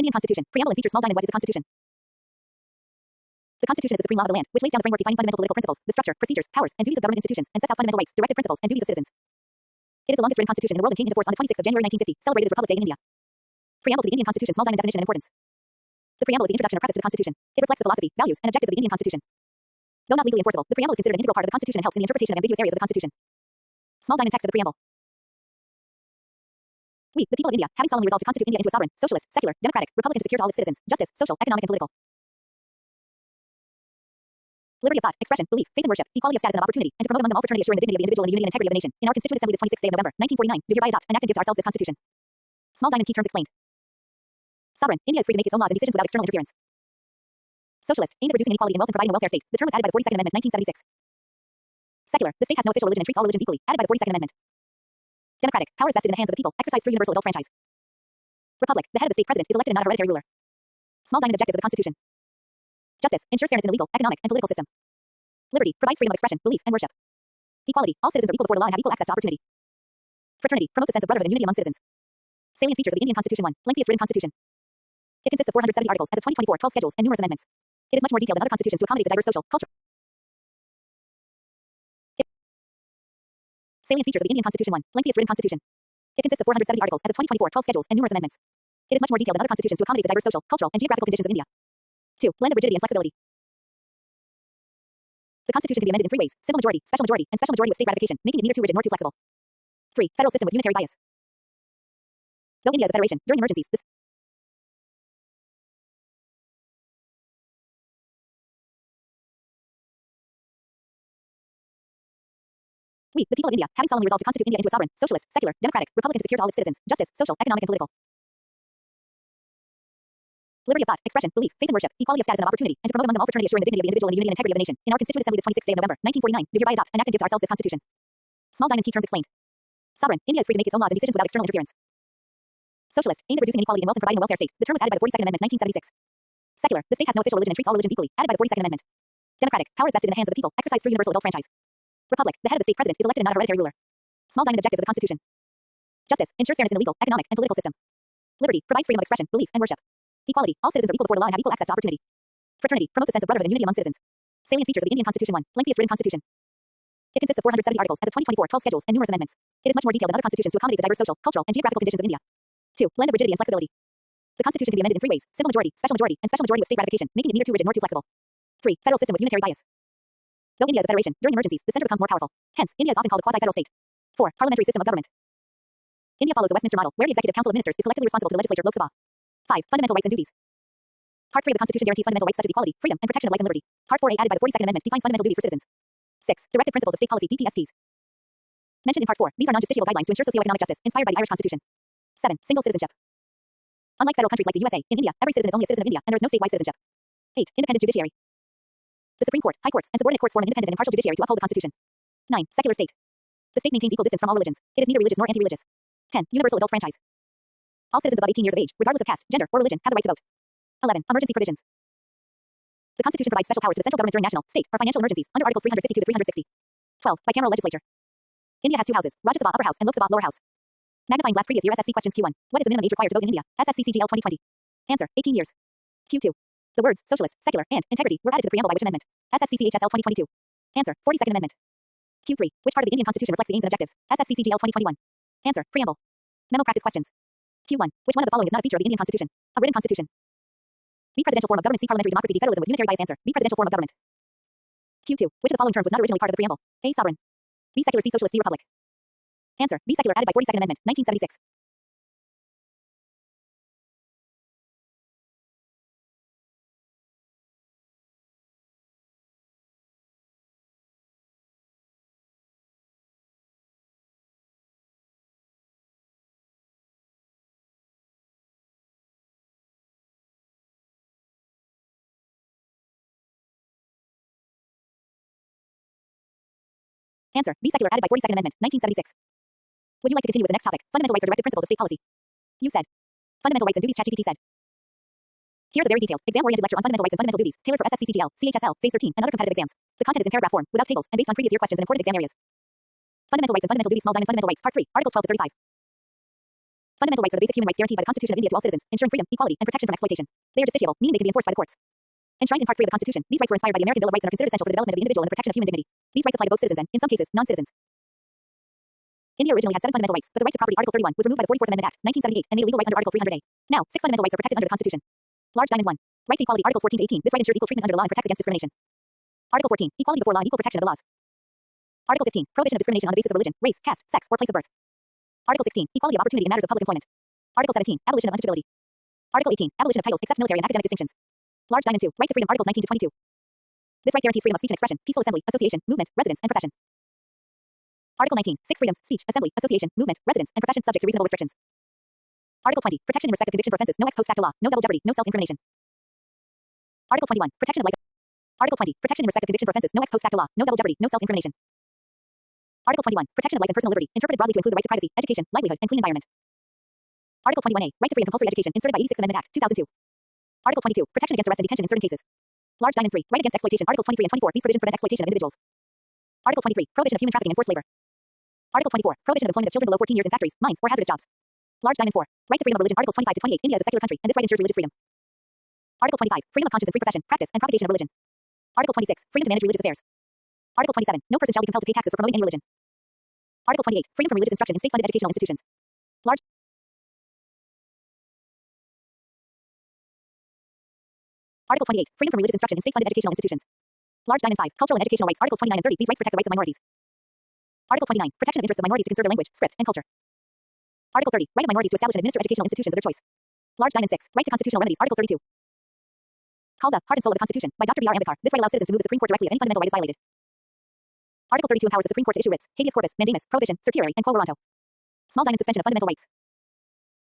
Indian Constitution. Preamble and features small diamond. What is the Constitution? The Constitution is the supreme law of the land, which lays down the framework defining fundamental political principles, the structure, procedures, powers, and duties of government institutions, and sets out fundamental rights, directive principles, and duties of citizens. It is the longest written constitution in the world and came into force on the 26th of January 1950, celebrated as Republic Day in India. Preamble to the Indian Constitution. Small diamond definition and importance. The preamble is the introduction or preface to the Constitution. It reflects the philosophy, values, and objectives of the Indian Constitution. Though not legally enforceable, the preamble is considered an integral part of the Constitution and helps in the interpretation of ambiguous areas of the Constitution. Small diamond text of the preamble. We, the people of India, having solemnly resolved to constitute India into a sovereign, socialist, secular, democratic, republic and to secure to all its citizens justice, social, economic, and political liberty of thought, expression, belief, faith and worship, equality of status and of opportunity, and to promote among them all fraternity, assuring the dignity of the individual and the unity and integrity of the nation. In our Constituent Assembly this 26th day of November, 1949, do hereby adopt, enact and give to ourselves this Constitution. Small diamond key terms explained. Sovereign. India is free to make its own laws and decisions without external interference. Socialist. Aimed at reducing inequality in wealth and providing a welfare state. The term was added by the 42nd Amendment, 1976. Secular. The state has no official religion and treats all religions equally. Added by the 42nd Amendment. Democratic. Power is vested in the hands of the people. Exercised through universal adult franchise. Republic. The head of the state president is elected and not a hereditary ruler. Small diamond objectives of the Constitution. Justice. Ensures fairness in the legal, economic, and political system. Liberty. Provides freedom of expression, belief, and worship. Equality. All citizens are equal before the law and have equal access to opportunity. Fraternity. Promotes a sense of brotherhood and unity among citizens. Salient features of the Indian Constitution. 1. Lengthiest written constitution. It consists of 470 articles as of 2024, 12 schedules, and numerous amendments. It is much more detailed than other constitutions to accommodate the diverse social, cultural. Salient features of the Indian Constitution. 1. Lengthiest written constitution. It consists of 470 articles as of 2024, 12 schedules, and numerous amendments. It is much more detailed than other constitutions to accommodate the diverse social, cultural, and geographical conditions of India. 2. Blend of rigidity and flexibility. The Constitution can be amended in 3 ways: simple majority, special majority, and special majority with state ratification, making it neither too rigid nor too flexible. 3. Federal system with unitary bias. Though India is a federation, during emergencies, this we, the people of India, having solemnly resolved to constitute India into a sovereign, socialist, secular, democratic, republic and to secure to all its citizens justice, social, economic, and political liberty of thought, expression, belief, faith and worship, equality of status and of opportunity, and to promote among them all fraternity, assuring the dignity of the individual and the unity and integrity of the nation. In our Constituent Assembly this 26th day of November, 1949, do hereby adopt, enact and give to ourselves this Constitution. Small diamond key terms explained. Sovereign. India is free to make its own laws and decisions without external interference. Socialist. Aimed at reducing inequality in wealth and providing a welfare state. The term was added by the 42nd Amendment, 1976. Secular. The state has no official religion and treats all religions equally. Added by the 42nd Amendment. Democratic. Power is vested in the hands of the people. Exercised through universal adult franchise. Republic. The head of the state president is elected and not a hereditary ruler. Small diamond objectives of the Constitution. Justice. Ensures fairness in the legal, economic, and political system. Liberty. Provides freedom of expression, belief, and worship. Equality. All citizens are equal before the law and have equal access to opportunity. Fraternity. Promotes a sense of brotherhood and unity among citizens. Salient features of the Indian Constitution. 1. Lengthiest written constitution. It consists of 470 articles as of 2024, 12 schedules, and numerous amendments. It is much more detailed than other constitutions to accommodate the diverse social, cultural, and geographical conditions of India. 2. Blend of rigidity and flexibility. The Constitution can be amended in 3 ways: simple majority, and special majority with state ratification, making it neither too rigid nor too flexible. 3. Federal system with unitary bias. Though India is a federation, during emergencies, the center becomes more powerful. Hence, India is often called a quasi-federal state. 4. Parliamentary system of government. India follows the Westminster model, where the Executive Council of Ministers is collectively responsible to the legislature, Lok Sabha. 5. Fundamental rights and duties. Part 3 of the Constitution guarantees fundamental rights such as equality, freedom, and protection of life and liberty. Part 4A added by the 42nd Amendment defines fundamental duties for citizens. 6. Directive principles of state policy, DPSPs. Mentioned in Part 4, these are non-justiciable guidelines to ensure socio-economic justice, inspired by the Irish Constitution. 7. Single citizenship. Unlike federal countries like the USA, in India, every citizen is only a citizen of India, and there is no statewide citizenship. 8. Independent judiciary. The Supreme Court, High Courts, and subordinate courts form an independent and impartial judiciary to uphold the Constitution. 9. Secular state. The state maintains equal distance from all religions. It is neither religious nor anti-religious. 10. Universal adult franchise. All citizens above 18 years of age, regardless of caste, gender, or religion, have the right to vote. 11. Emergency provisions. The Constitution provides special powers to the central government during national, state, or financial emergencies, under Articles 352 to 360. 12. Bicameral legislature. India has 2 houses, Rajya Sabha Upper House and Lok Sabha Lower House. Magnifying glass previous year SSC questions Q1. What is the minimum age required to vote in India? SSCCGL 2020. Answer. 18 years. Q2. The words socialist, secular, and integrity were added to the preamble by which amendment? SSCCHSL 2022. Answer. 42nd Amendment. Q3. Which part of the Indian Constitution reflects the aims and objectives? SSCCGL 2021. Answer. Preamble. Memo practice questions. Q1. Which one of the following is not a feature of the Indian Constitution? A written constitution. B. Presidential form of government. C. Parliamentary democracy. D. Federalism with unitary bias. Answer. B. Presidential form of government. Q2. Which of the following terms was not originally part of the preamble? A. Sovereign. B. Secular. C. Socialist. D. Republic. Answer. B. Secular added by 42nd Amendment, 1976. Answer. B. Secular added by 42nd Amendment, 1976. Would you like to continue with the next topic? Fundamental rights or directive principles of state policy. You said. Fundamental rights and duties. ChatGPT said. Here's a very detailed, exam-oriented lecture on fundamental rights and fundamental duties, tailored for SSCCGL, CHSL, Phase 13, and other competitive exams. The content is in paragraph form, without tables, and based on previous year questions in important exam areas. Fundamental rights and fundamental duties. Small diamond. Fundamental rights. Part 3. Articles 12 to 35. Fundamental rights are the basic human rights guaranteed by the Constitution of India to all citizens, ensuring freedom, equality, and protection from exploitation. They are justiciable, meaning they can be enforced by the courts. Enshrined in Part 3 of the Constitution, these rights were inspired by the American Bill of Rights and are considered essential for the development of the individual and the protection of human dignity. These rights apply to both citizens and, in some cases, non-citizens. India originally had 7 fundamental rights, but the right to property, Article 31, was removed by the 44th Amendment Act, 1978, and made a legal right under Article 300A. Now, 6 fundamental rights are protected under the Constitution. Large Diamond 1. Right to equality, Articles 14 to 18. This right ensures equal treatment under the law and protects against discrimination. Article 14. Equality before law and equal protection of the laws. Article 15. Prohibition of discrimination on the basis of religion, race, caste, sex, or place of birth. Article 16. Equality of opportunity in matters of public employment. Article 17. Abolition of untouchability. Article 18. Abolition of titles except military and academic distinctions. Large Diamond 2. Right to freedom, Articles 19 to 22. This right guarantees freedom of speech and expression, peaceful assembly, association, movement, residence, and profession. Article 19. 6 freedoms: speech, assembly, association, movement, residence, and profession subject to reasonable restrictions. Article 20. Protection in respect of conviction for offenses, no ex post facto law, no double jeopardy, no self-incrimination. Article 21. Protection of life. Article 20. Protection in respect of conviction for offenses, no ex post facto law, no double jeopardy, no self-incrimination. Article 21. Protection of life and personal liberty, interpreted broadly to include the right to privacy, education, livelihood, and clean environment. Article 21A. Right to free and compulsory education, inserted by 86th Amendment Act, 2002. Article 22. Protection against arrest and detention in certain cases. Large Diamond 3. Right against exploitation, Articles 23 and 24. These provisions prevent exploitation of individuals. Article 23. Prohibition of human trafficking and forced labor. Article 24. Prohibition of employment of children below 14 years in factories, mines, or hazardous jobs. Large Diamond 4. Right to freedom of religion, Articles 25 to 28. India is a secular country, and this right ensures religious freedom. Article 25. Freedom of conscience and free profession, practice, and propagation of religion. Article 26. Freedom to manage religious affairs. Article 27. No person shall be compelled to pay taxes for promoting any religion. Article 28. Freedom from religious instruction in state-funded educational institutions. Large Article 28. Freedom from religious instruction in state-funded educational institutions. Large Diamond 5. Cultural and educational rights, Articles 29 and 30. These rights protect the rights of minorities. Article 29. Protection of interests of minorities to conserve their language, script, and culture. Article 30. Right of minorities to establish and administer educational institutions of their choice. Large Diamond 6. Right to constitutional remedies, Article 32. Called the heart and soul of the Constitution by Dr. B.R. Ambedkar. This right allows citizens to move the Supreme Court directly if any fundamental right is violated. Article 32 empowers the Supreme Court to issue writs, habeas corpus, mandamus, prohibition, certiorari, and quo warranto. Small Diamond suspension of fundamental rights.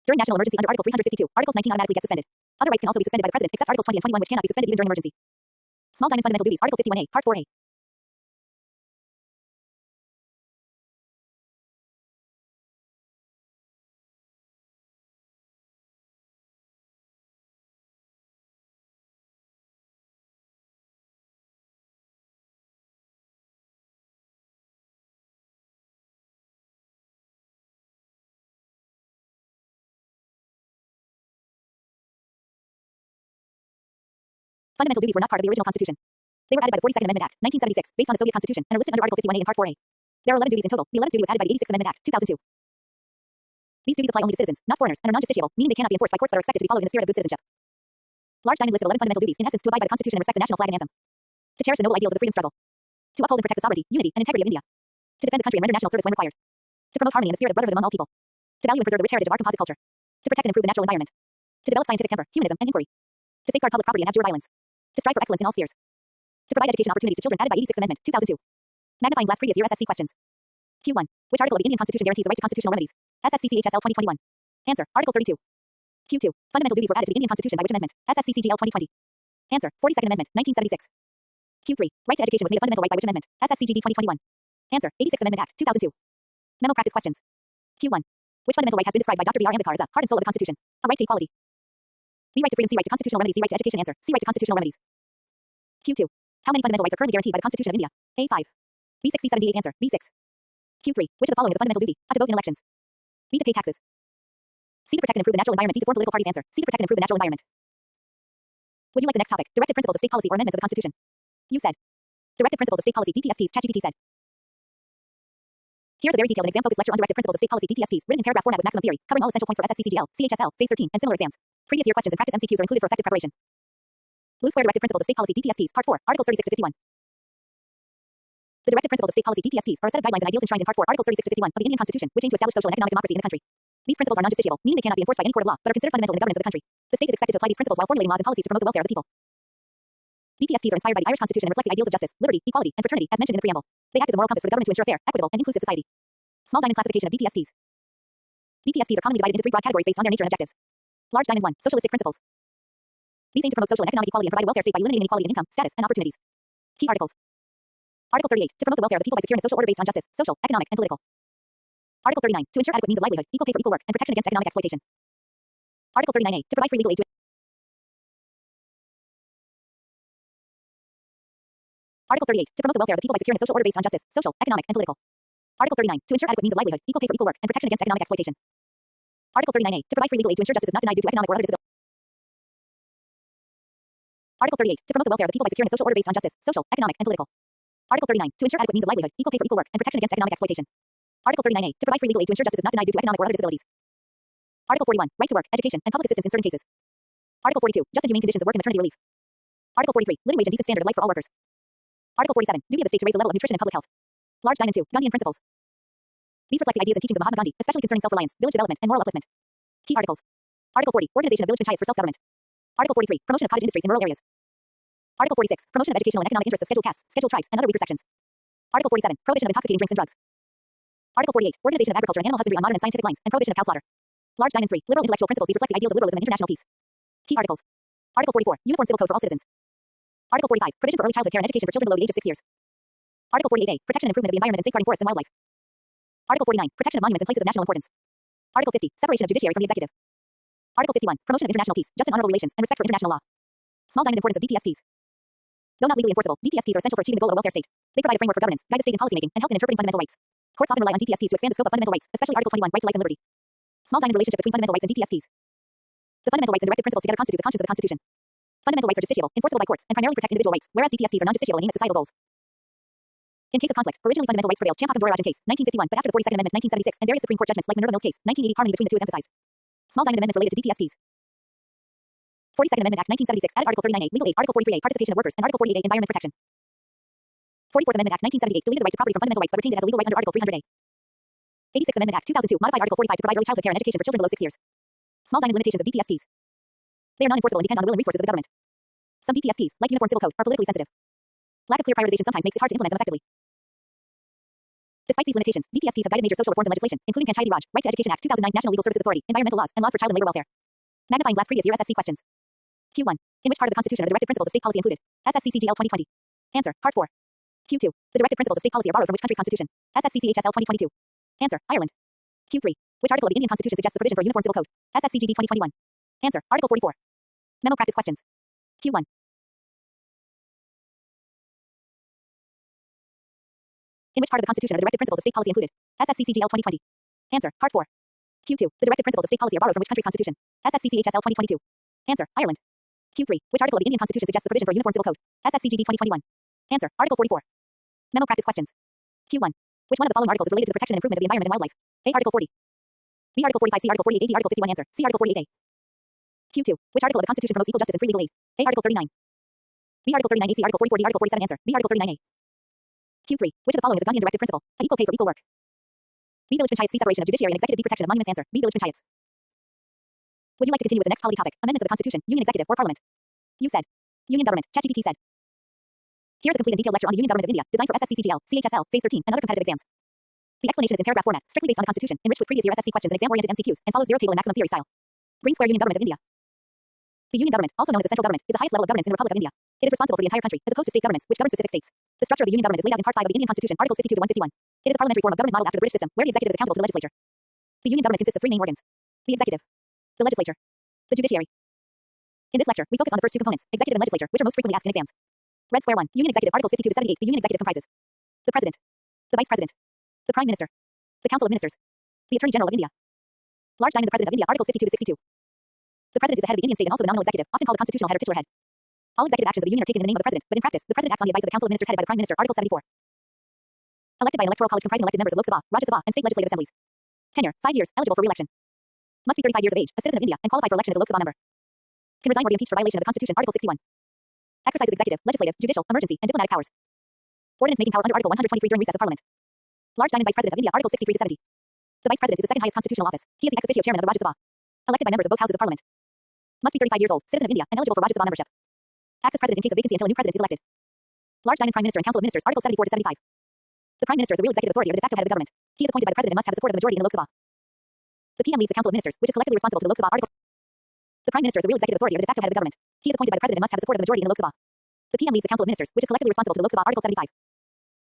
During national emergency under Article 352, Articles 19 automatically get suspended. Other rights can also be suspended by the President, except Articles 20 and 21, which cannot be suspended even during emergency. Small Diamond fundamental duties, Article 51A, Part 4A. Fundamental duties were not part of the original Constitution. They were added by the 42nd Amendment Act, 1976, based on the Soviet Constitution, and are listed under Article 51A and Part 4A. There are 11 duties in total. The 11th duty was added by the 86th Amendment Act, 2002. These duties apply only to citizens, not foreigners, and are non-justiciable, meaning they cannot be enforced by courts but are expected to be followed in the spirit of good citizenship. Large Diamond listed 11 fundamental duties, in essence, to abide by the Constitution and respect the national flag and anthem. To cherish the noble ideals of the freedom struggle. To uphold and protect the sovereignty, unity, and integrity of India. To defend the country and render national service when required. To promote harmony and the spirit of brotherhood among all people. To value and preserve the rich heritage of our composite culture. To protect and improve the natural environment. To develop scientific temper, humanism, and inquiry. To safeguard public property and abjure violence. To strive for excellence in all spheres. To provide education opportunities to children, added by 86th Amendment, 2002. Magnifying glass previous year SSC questions. Q1. Which article of the Indian Constitution guarantees the right to constitutional remedies? SSCCHSL 2021. Answer. Article 32. Q2. Fundamental duties were added to the Indian Constitution by which amendment? SSCCGL 2020. Answer. 42nd Amendment, 1976. Q3. Right to education was made a fundamental right by which amendment? SSCGD 2021. Answer. 86th Amendment Act, 2002. Memo practice questions. Q1. Which fundamental right has been described by Dr. B.R. Ambedkar as the heart and soul of the Constitution? A right to equality. B. Right to freedom. C. Right to constitutional remedies. D. Right to education. Answer. C. Right to constitutional remedies. Q2. How many fundamental rights are currently guaranteed by the Constitution of India? A5. B6. C7. D8. Answer. B6. Q3. Which of the following is a fundamental duty? A. To vote in elections. B. To pay taxes. C. To protect and improve the natural environment. D. To form political parties. Answer. C. To protect and improve the natural environment. Would you like the next topic? Directive principles of state policy or amendments of the Constitution? You said. Directive principles of state policy. DPSPs. ChatGPT said. Here's a very detailed and exam-focused lecture on directive principles of state policy DPSPs, written in paragraph format with maximum theory, covering all essential points for SSCCGL, CHSL, Phase 13, and similar exams. Previous year questions and practice MCQs are included for effective preparation. Blue Square Directive Principles of State Policy DPSPs, Part 4, Articles 36 to 51. The Directive Principles of State Policy DPSPs are a set of guidelines and ideals enshrined in Part 4, Articles 36 to 51 of the Indian Constitution, which aim to establish social and economic democracy in the country. These principles are non-justiciable, meaning they cannot be enforced by any court of law, but are considered fundamental in the governance of the country. The state is expected to apply these principles while formulating laws and policies to promote the welfare of the people. DPSPs are inspired by the Irish Constitution and reflect the ideals of justice, liberty, equality, and fraternity as mentioned in the preamble. They act as a moral compass for the government to ensure fair, equitable, and inclusive society. Small Diamond classification of DPSPs. DPSPs are commonly divided into 3 broad categories based on their nature and objectives. Large Diamond 1. Socialistic principles. These aim to promote social and economic equality and provide a welfare state by eliminating inequality in income, status, and opportunities. Key articles. Article 38. To promote the welfare of the people by securing a social order based on justice, social, economic, and political. Article 39. To ensure adequate means of livelihood, equal pay for equal work, and protection against economic exploitation. Article 39A. To provide free legal aid to Article 38. To promote the welfare of the people by securing a social order based on justice, social, economic, and political. Article 39. To ensure adequate means of livelihood, equal pay for equal work, and protection against economic exploitation. Article 39A. To provide free legal aid to ensure justice is not denied due to economic or other disability. Article 38. To promote the welfare of the people by securing a social order based on justice, social, economic, and political. Article 39. To ensure adequate means of livelihood, equal pay for equal work, and protection against economic exploitation. Article 39A. To provide free legal aid to ensure justice is not denied due to economic or other disabilities. Article 41. Right to work, education, and public assistance in certain cases. Article 42. Just and humane conditions of work and maternity relief. Article 43. Living wage and decent standard of life for all workers. Article 47. Duty of the state to raise the level of nutrition and public health. Large Diamond 2. Gandhian principles. These reflect the ideas and teachings of Mahatma Gandhi, especially concerning self-reliance, village development, and moral upliftment. Key articles. Article 40. Organization of village panchayats for self-government. Article 43. Promotion of cottage industries in rural areas. Article 46. Promotion of educational and economic interests of scheduled castes, scheduled tribes, and other weaker sections. Article 47. Prohibition of intoxicating drinks and drugs. Article 48. Organization of agriculture and animal husbandry on modern and scientific lines, and prohibition of cow slaughter. Large Diamond 3. Liberal intellectual principles. These reflect the ideals of liberalism and international peace. Key articles. Article 44. Uniform civil code for all citizens. Article 45. Provision for early childhood care and education for children below the age of 6 years. Article 48A. Protection and improvement of the environment and safeguarding forests and wildlife. Article 49. Protection of monuments and places of national importance. Article 50. Separation of judiciary from the executive. Article 51. Promotion of international peace, just and honorable relations, and respect for international law. Small diamond importance of DPSPs. Though not legally enforceable, DPSPs are essential for achieving the goal of a welfare state. They provide a framework for governance, guide the state in policymaking, and help in interpreting fundamental rights. Courts often rely on DPSPs to expand the scope of fundamental rights, especially Article 21, right to life and liberty. Small diamond relationship between fundamental rights and DPSPs. The fundamental rights and directive principles together constitute the conscience of the Constitution. Fundamental rights are justiciable, enforceable by courts, and primarily protect individual rights, whereas DPSPs are non-justiciable and aim at societal goals. In case of conflict, originally fundamental rights prevailed. Champac Dora case, 1951, but after the 42nd Amendment, 1976, and various Supreme Court judgments like Minerva Mills case, 1980, harmony between the two is emphasized. Small diamond amendments related to DPSPs. 42nd Amendment Act, 1976, added Article 39A, legal aid, Article 43A, participation of workers, and Article 48A, environment protection. 44th Amendment Act, 1978, deleted the right to property from fundamental rights but retained it as a legal right under Article 300A. 86th Amendment Act, 2002, modified Article 45 to provide early childhood care and education for children below 6 years. Small diamond limitations of DPSPs. They are non-enforceable and depend on the will and resources of the government. Some DPSPs, like Uniform Civil Code, are politically sensitive. Lack of clear prioritization sometimes makes it hard to implement them effectively. Despite these limitations, DPSPs have guided major social reforms and legislation, including Panchayati Raj, Right to Education Act 2009, National Legal Services Authority, environmental laws, and laws for child and labor welfare. Magnifying glass previous year SSC questions. Q1. In which part of the Constitution are the directive principles of state policy included? SSCCGL 2020. Answer. Part 4. Q2. The directive principles of state policy are borrowed from which country's constitution? SSCCHSL 2022. Answer. Ireland. Q3. Which article of the Indian Constitution suggests the provision for a uniform civil code? SSCGD 2021. Answer. Article 44. Memo practice questions. Q1. In which part of the Constitution are the directive principles of state policy included? SSCCGL 2020. Answer. Part 4. Q2. The directive principles of state policy are borrowed from which country's constitution? SSCCHSL 2022. Answer. Ireland. Q3. Which article of the Indian Constitution suggests the provision for a uniform civil code? SSCGD 2021. Answer. Article 44. Memo practice questions. Q1. Which one of the following articles is related to the protection and improvement of the environment and wildlife? A. Article 40. B. Article 45. C. Article 48. D. Article 51. Answer. C. Article 48A. Q2. Which article of the Constitution promotes equal justice and free legal aid? A. Article 39. B. Article 39A. C. Article 44. D. Article 47. Answer. B. Article 39A. Q3. Which of the following is a Gandhian directive principle? A. Equal pay for equal work. B. Village panchayats. C. Separation of judiciary and executive. D. Protection of monuments. Answer. B. Village panchayats. Would you like to continue with the next polity topic? Amendments of the Constitution, Union Executive, or Parliament? You said. Union Government. ChatGPT said. Here's a complete and detailed lecture on the Union Government of India, designed for SSCCGL, CHSL, Phase 13, and other competitive exams. The explanation is in paragraph format, strictly based on the Constitution, enriched with previous year SSC questions and exam-oriented MCQs, and follows zero table and maximum theory style. Green Square Union Government of India. The Union Government, also known as the central government, is the highest level of governance in the Republic of India. It is responsible for the entire country, as opposed to state governments, which govern specific states. The structure of the Union Government is laid out in Part 5 of the Indian Constitution, Articles 52 to 151. It is a parliamentary form of government model after the British system, where the executive is accountable to the legislature. The Union Government consists of three main organs: the executive, the legislature, the judiciary. In this lecture, we focus on the first two components, executive and legislature, which are most frequently asked in exams. Red Square 1, Union Executive, Articles 52 to 78. The Union Executive comprises the President, the Vice President, the Prime Minister, the Council of Ministers, the Attorney General of India. Large Diamond, the President of India, Articles 52 to 62. The President is the head of the Indian state and also the nominal executive, often called the constitutional head or titular head. All executive actions of the Union are taken in the name of the President, but in practice, the President acts on the advice of the Council of Ministers headed by the Prime Minister, Article 74. Elected by an electoral college comprising elected members of Lok Sabha, Rajya Sabha, and state legislative assemblies. Tenure, 5 years, eligible for re-election. Must be 35 years of age, a citizen of India, and qualified for election as a Lok Sabha member. Can resign or be impeached for violation of the Constitution, Article 61. Exercises executive, legislative, judicial, emergency, and diplomatic powers. Ordinance making power under Article 123 during recess of Parliament. Large Diamond, Vice President of India, Article 63 to 70. The Vice President is the second highest constitutional office. He is the ex officio chairman of the Rajya Sabha. Elected by members of both houses of Parliament. Must be 35 years old, citizen of India, and eligible for Rajya Sabha membership. Acts as president in case of vacancy until a new president is elected. Large Diamond, Prime Minister and Council of Ministers, Article 74 to 75. The Prime Minister is the real executive authority or the de facto head of the government. He is appointed by the president and must have the support of the majority in the Lok Sabha. The PM leads the Council of Ministers, which is collectively responsible to the Lok Sabha. Article. The Prime Minister is the real executive authority or the de facto head of the government. He is appointed by the president and must have the support of the majority in the Lok Sabha. The PM leads the Council of Ministers, which is collectively responsible to the Lok Sabha. Article 75.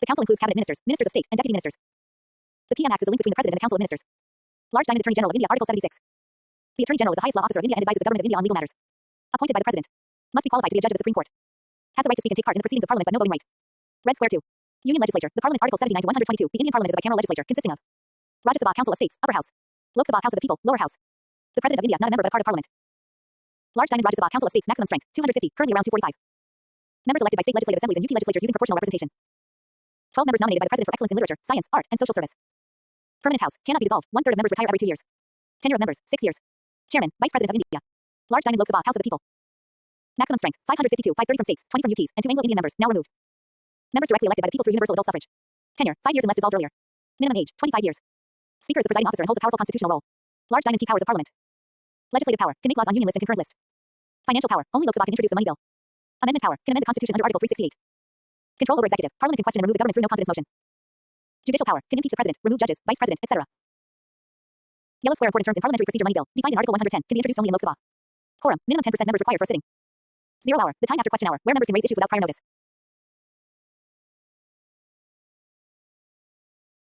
The Council includes cabinet ministers, ministers of state, and deputy ministers. The PM acts as a link between the president and the Council of Ministers. Large Diamond, Attorney General of India, Article 76. The Attorney General is the highest law officer of India and advises the government of India on legal matters. Appointed by the president. Must be qualified to be a judge of the Supreme Court. Has the right to speak and take part in the proceedings of Parliament but no voting right. Red Square 2. Union Legislature. The Parliament, Article 79 to 122. The Indian Parliament is a bicameral legislature consisting of Rajya Sabha, Council of States, Upper House. Lok Sabha, House of the People, Lower House. The President of India, not a member but a part of Parliament. Large Diamond Rajya Sabha, Council of States, maximum strength, 250, currently around 245. Members elected by state legislative assemblies and UT legislatures using proportional representation. 12 members nominated by the President for excellence in literature, science, art, and social service. Permanent House, cannot be dissolved, one-third of members retire every 2 years. Tenure of members, 6 years. Chairman, Vice President of India. Large Diamond Lok Sabha, House of the People. Maximum strength, 552, 530 from states, 20 from UTs, and 2 Anglo-Indian members, now removed. Members directly elected by the people through universal adult suffrage. Tenure, 5 years unless dissolved earlier. Minimum age, 25 years. Speaker is the presiding officer and holds a powerful constitutional role. Large Diamond key powers of Parliament. Legislative power, can make laws on union list and concurrent list. Financial power, only Lok Sabha can introduce the money bill. Amendment power, can amend the Constitution under Article 368. Control over executive, Parliament can question and remove the government through no confidence motion. Judicial power, can impeach the president, remove judges, vice president, etc. Yellow square important terms in parliamentary procedure money bill, defined in Article 110, can be introduced only in Lok Sabha. Quorum, minimum 10% members required for a sitting. 0 hour, the time after question hour, where members can raise issues without prior notice.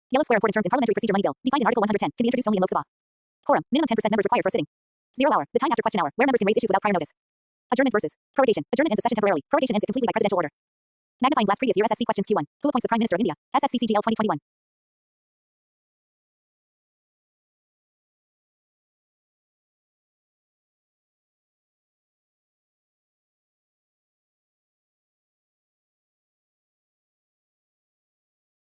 Yellow square important terms in parliamentary procedure money bill, defined in Article 110, can be introduced only in Lok Sabha. Quorum, minimum 10% members required for a sitting. 0 hour, the time after question hour, where members can raise issues without prior notice. Adjournment versus prorogation. Adjournment ends a session temporarily. Prorogation ends it completely by presidential order. Magnifying glass previous year SSC questions Q1. Who appoints the Prime Minister of India? SSCCGL 2021.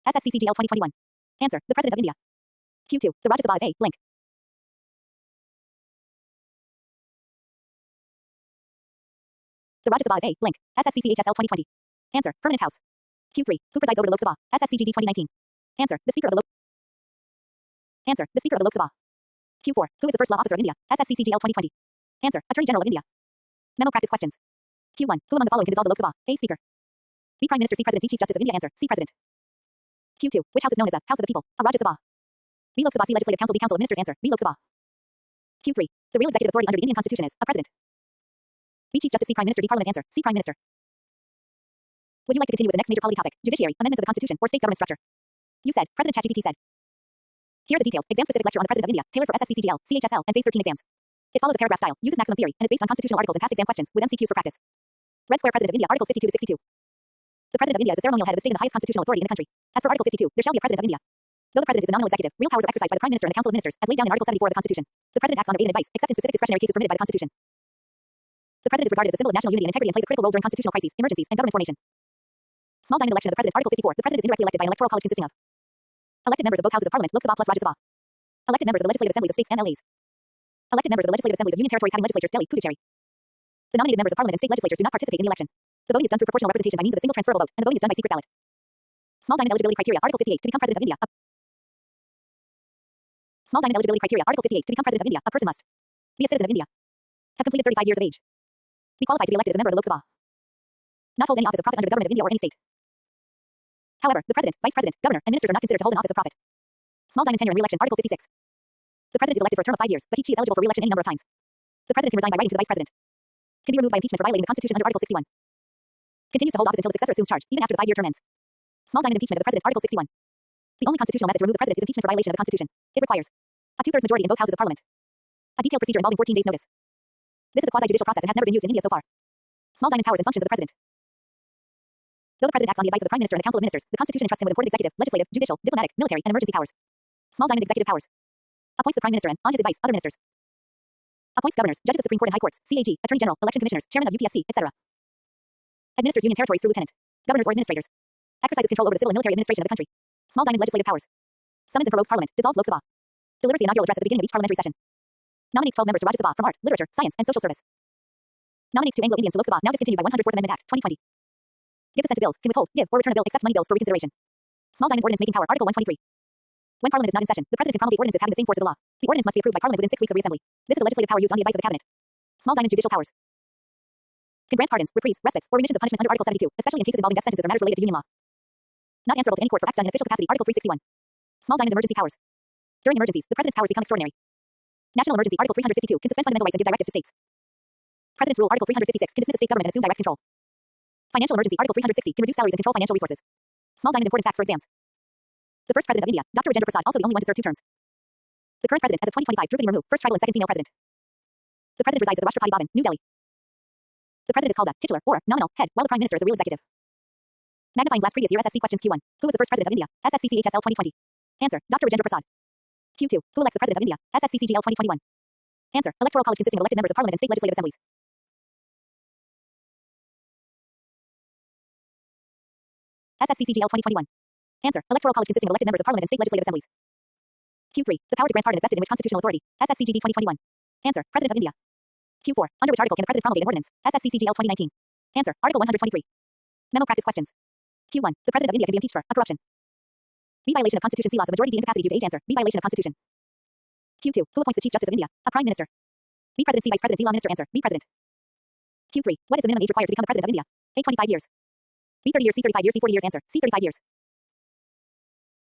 SSCCGL 2021. Answer. The President of India. Q2. The Rajya Sabha is A. Blank. The Rajya Sabha is A. Blank. SSCCHSL 2020. Answer. Permanent House. Q3. Who presides over the Lok Sabha? SSCGD 2019. Answer. The Speaker of the Lok. Answer. The Speaker of the Lok Sabha. Q4. Who is the first law officer of India? SSCCGL 2020. Answer. Attorney General of India. Memo practice questions. Q1. Who among the following can dissolve the Lok Sabha? A. Speaker. B. Prime Minister. C. President. D. Chief Justice of India. Answer. C. President. Q2. Which house is known as the House of the People? A. Rajya Sabha. B. Lok Sabha. C. Legislative Council. D. Council of Ministers. Answer. B. Lok Sabha. Q3. The real executive authority under the Indian Constitution is a President. B. Chief Justice. C. Prime Minister. D. Parliament. Answer. C. Prime Minister. Would you like to continue with the next major polity topic, judiciary, amendments of the Constitution, or state government structure? You said. President ChatGPT said. Here's a detailed, exam-specific lecture on the President of India, tailored for SSCCGL, CHSL, and Phase 13 exams. It follows a paragraph style, uses maximum theory, and is based on constitutional articles and past exam questions, with MCQs for practice. Red Square President of India, Articles 52 to 62. The President of India is the ceremonial head of the state and the highest constitutional authority in the country. As per Article 52, there shall be a President of India. Though the President is the nominal executive, real powers are exercised by the Prime Minister and the Council of Ministers, as laid down in Article 74 of the Constitution. The President acts on debate and advice, except in specific discretionary cases permitted by the Constitution. The President is regarded as a symbol of national unity and integrity and plays a critical role during constitutional crises, emergencies, and government formation. Small diamond election of the President. Article 54. The President is indirectly elected by an electoral college consisting of elected members of both houses of Parliament, Lok Sabha plus Rajya Sabha. Elected members of the legislative assemblies of states and MLAs. Elected members of the legislative assemblies of union territories having legislatures. Delhi, Puducherry. The nominated members of Parliament and state legislatures do not participate in the election. The voting is done through proportional representation by means of a single transferable vote, and the voting is done by secret ballot. Small diamond eligibility criteria. Article 58. To become President of India. Small diamond eligibility criteria. Article 58. To become President of India, a person must be a citizen of India. Have completed 35 years of age. Be qualified to be elected as a member of the Lok Sabha. Not hold any office of profit under the government of India or any state. However, the President, Vice President, Governor, and Ministers are not considered to hold an office of profit. Small diamond tenure and re-election. Article 56. The President is elected for a term of 5 years, but he is eligible for re-election any number of times. The President can resign by writing to the Vice President. Can be removed by impeachment for violating the Constitution under Article 61. Continues to hold office until the successor assumes charge, even after the 5-year term ends. Small diamond impeachment of the President. Article 61. The only constitutional method to remove the President is impeachment for violation of the Constitution. It requires a 2/3 majority in both houses of Parliament. A detailed procedure involving 14 days' notice. This is a quasi-judicial process and has never been used in India so far. Small diamond powers and functions of the President. Though the President acts on the advice of the Prime Minister and the Council of Ministers, the Constitution entrusts him with important executive, legislative, judicial, diplomatic, military, and emergency powers. Small diamond executive powers. Appoints the Prime Minister and, on his advice, other ministers. Appoints governors, judges of Supreme Court and High Courts, CAG, Attorney General, election commissioners, chairman of UPSC, etc. Administers union territories through lieutenant governors or administrators. Exercises control over the civil and military administration of the country. Small diamond legislative powers. Summons and prorogues Parliament, dissolves Lok Sabha. Delivers the inaugural address at the beginning of each parliamentary session. Nominates 12 members to Rajya Sabha from art, literature, science, and social service. Nominates 2 Anglo-Indians to Lok Sabha, now discontinued by 104th Amendment Act, 2020. Gives assent to bills, can withhold, give, or return a bill except money bills for reconsideration. Small diamond ordinance making power. Article 123. When Parliament is not in session, the President can promulgate ordinances having the same force as the law. The ordinance must be approved by Parliament within 6 weeks of reassembly. This is a legislative power used on the advice of the Cabinet. Small diamond judicial powers. Can grant pardons, reprieves, respites, or remissions of punishment under Article 72, especially in cases involving death sentences or matters related to union law. Not answerable to any court for acts done in official capacity. Article 361. Small diamond emergency powers. During emergencies, the President's powers become extraordinary. National emergency. Article 352 can suspend fundamental rights and give directives to states. President's rule. Article 356 can dismiss a state government and assume direct control. Financial emergency. Article 360 can reduce salaries and control financial resources. Small diamond important facts for exams. The first President of India, Dr. Rajendra Prasad, also the only one to serve 2 terms. The current President, as of 2025, Draupadi Murmu, first tribal and second female President. The President resides at the Rashtrapati Bhavan, New Delhi. The President is called the titular, or nominal, head, while the Prime Minister is the real executive. Magnifying glass previous year SSC questions Q1. Who was the first President of India? SSCCHSL 2020. Answer. Dr. Rajendra Prasad. Q2. Who elects the President of India? SSCCGL 2021. Answer. Electoral college consisting of elected members of parliament and state legislative assemblies. SSCCGL 2021. Answer. Electoral college consisting of elected members of parliament and state legislative assemblies. Q3. The power to grant pardon is vested in which constitutional authority? SSCGD 2021. Answer. President of India. Q4. Under which article can the president promulgate an ordinance? SSCCGL 2019. Answer. Article 123. Memo practice questions. Q1. The president of India can be impeached for a corruption. B. Violation of Constitution. C. Loss of majority. D. Incapacity due to age. Answer. B. Violation of Constitution. Q2. Who appoints the Chief Justice of India? A Prime Minister. B. President. C. Vice President. D. Law Minister. Answer. B. President. Q3. What is the minimum age required to become the president of India? A. 25 years. B. 30 years. C. 35 years. C. 40 years. Answer. C. 35 years.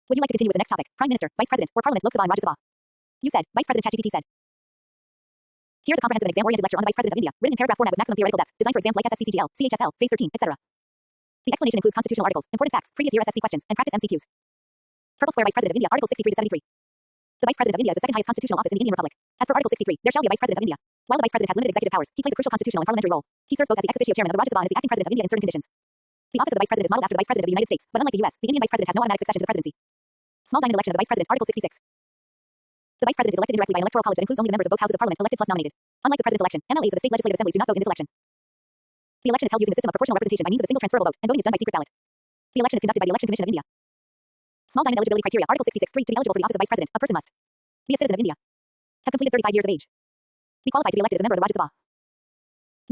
Would you like to continue with the next topic? Prime Minister, Vice President, or Parliament? Lok Sabha and Rajya Sabha. You said. Vice President. ChatGPT said. Here's a comprehensive and exam-oriented lecture on the Vice President of India, written in paragraph format with maximum theoretical depth, designed for exams like SSCCGL, CHSL, Phase 13, etc. The explanation includes constitutional articles, important facts, previous year SSC questions, and practice MCQs. Purple square. Vice President of India, Article 63 to 73. The Vice President of India is the second highest constitutional office in the Indian Republic. As per Article 63, there shall be a Vice President of India. While the Vice President has limited executive powers, he plays a crucial constitutional and parliamentary role. He serves both as the ex officio chairman of the Rajya Sabha and as the acting president of India in certain conditions. The office of the Vice President is modeled after the Vice President of the United States, but unlike the US, the Indian Vice President has no automatic succession to the presidency. Small diamond election of the Vice President, Article 66. The Vice President is elected indirectly by an electoral college that includes only the members of both houses of parliament elected plus nominated. Unlike the President's election, MLAs of the state legislative assemblies do not vote in this election. The election is held using the system of proportional representation by means of a single transferable vote, and voting is done by secret ballot. The election is conducted by the Election Commission of India. Small diamond eligibility criteria, Article 66(3). To be eligible for the office of Vice President, a person must be a citizen of India, have completed 35 years of age, be qualified to be elected as a member of the Rajya Sabha,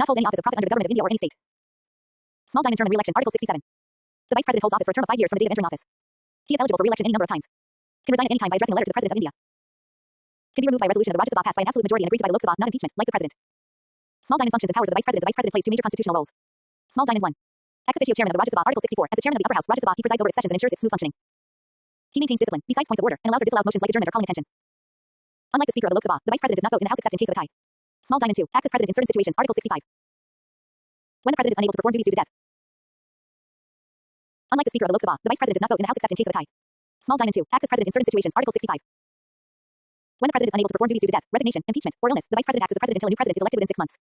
not hold any office of profit under the government of India or any state. Small diamond term and re-election, Article 67. The Vice President holds office for a term of 5 years from the date of entering office. He is eligible for re-election any number of times. Can resign at any time by addressing a letter to the President of India. Can be removed by resolution of the Rajya Sabha passed by an absolute majority and agreed to by the Lok Sabha, not impeachment, like the President. Small diamond functions and powers of the Vice President. The Vice President plays two major constitutional roles. Small diamond 1. Ex officio chairman of the Rajya Sabha, Article 64. As the chairman of the upper house, Rajya Sabha, he presides over its sessions and ensures its smooth functioning. He maintains discipline, decides points of order, and allows or disallows motions like adjournment or calling attention. Unlike the Speaker of the Lok Sabha, the Vice President does not vote in the House except in case of a tie. Small diamond 2. Acts as President in certain situations, Article 65. When the President is unable to perform duties due to death. Unlike the Speaker of the Lok Sabha, the Vice President does not vote in the House except in case of a tie. Small diamond 2. Acts as President in certain situations, Article 65. When the President is unable to perform duties due to death, resignation, impeachment, or illness, the Vice President acts as the President until a new President is elected within 6 months.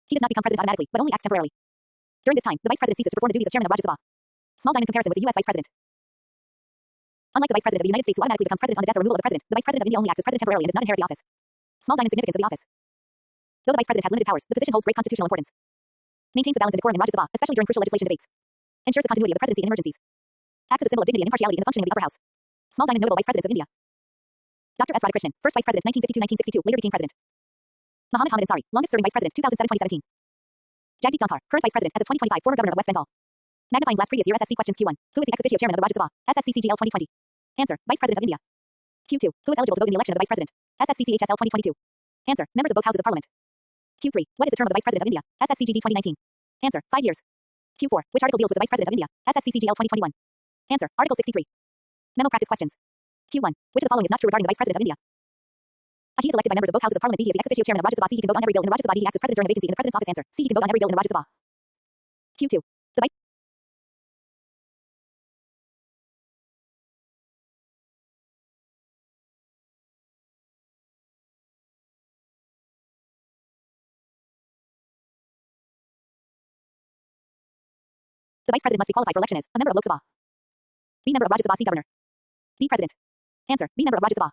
He does not become President automatically, but only acts temporarily. During this time, the Vice President ceases to perform the duties of Chairman of Rajya Sabha. Small diamond comparison with the U.S. Vice President. Unlike the Vice President of the United States who automatically becomes President on the death or removal of the President, the Vice President of India only acts as President temporarily and does not inherit the office. Small diamond significance of the office. Though the Vice President has limited powers, the position holds great constitutional importance. Maintains the balance and decorum in Rajya Sabha, especially during crucial legislation debates. Ensures the continuity of the presidency in emergencies. Acts as a symbol of dignity and impartiality in the functioning of the upper house. Small diamond notable Vice Presidents of India. Dr. S. Radhakrishnan, first Vice President 1952-1962, later became President. Muhammad Hamid Ansari, longest serving Vice President 2007-2017. Jagdeep Dhankar, current Vice President as of 2025, former Governor of West Bengal. Magnifying glass previous year SSC questions Q1. Who is the ex officio chairman of the Rajya Sabha? SSCCGL 2020. Answer. Vice President of India. Q2. Who is eligible to vote in the election of the Vice President? SSCCHSL 2022. Answer. Members of both houses of parliament. Q3. What is the term of the Vice President of India? SSCGD 2019. Answer. 5 years. Q4. Which article deals with the Vice President of India? SSCCGL 2021. Answer. Article 63. Memo practice questions. Q1. Which of the following is not true regarding the Vice President of India? A. He is elected by members of both houses of parliament. B. He is the ex officio chairman of Rajya Sabha. C. He can vote on every bill in the Rajya Sabha. D. He acts as president during a vacancy in the president's office. Answer. C. He can vote on every bill in the Rajya Sabha. Q2. The Vice The Vice President must be qualified for election as a member of Lok Sabha. B. Member of Rajya Sabha. C. Governor. D. President. Answer. B. Member of Rajya Sabha.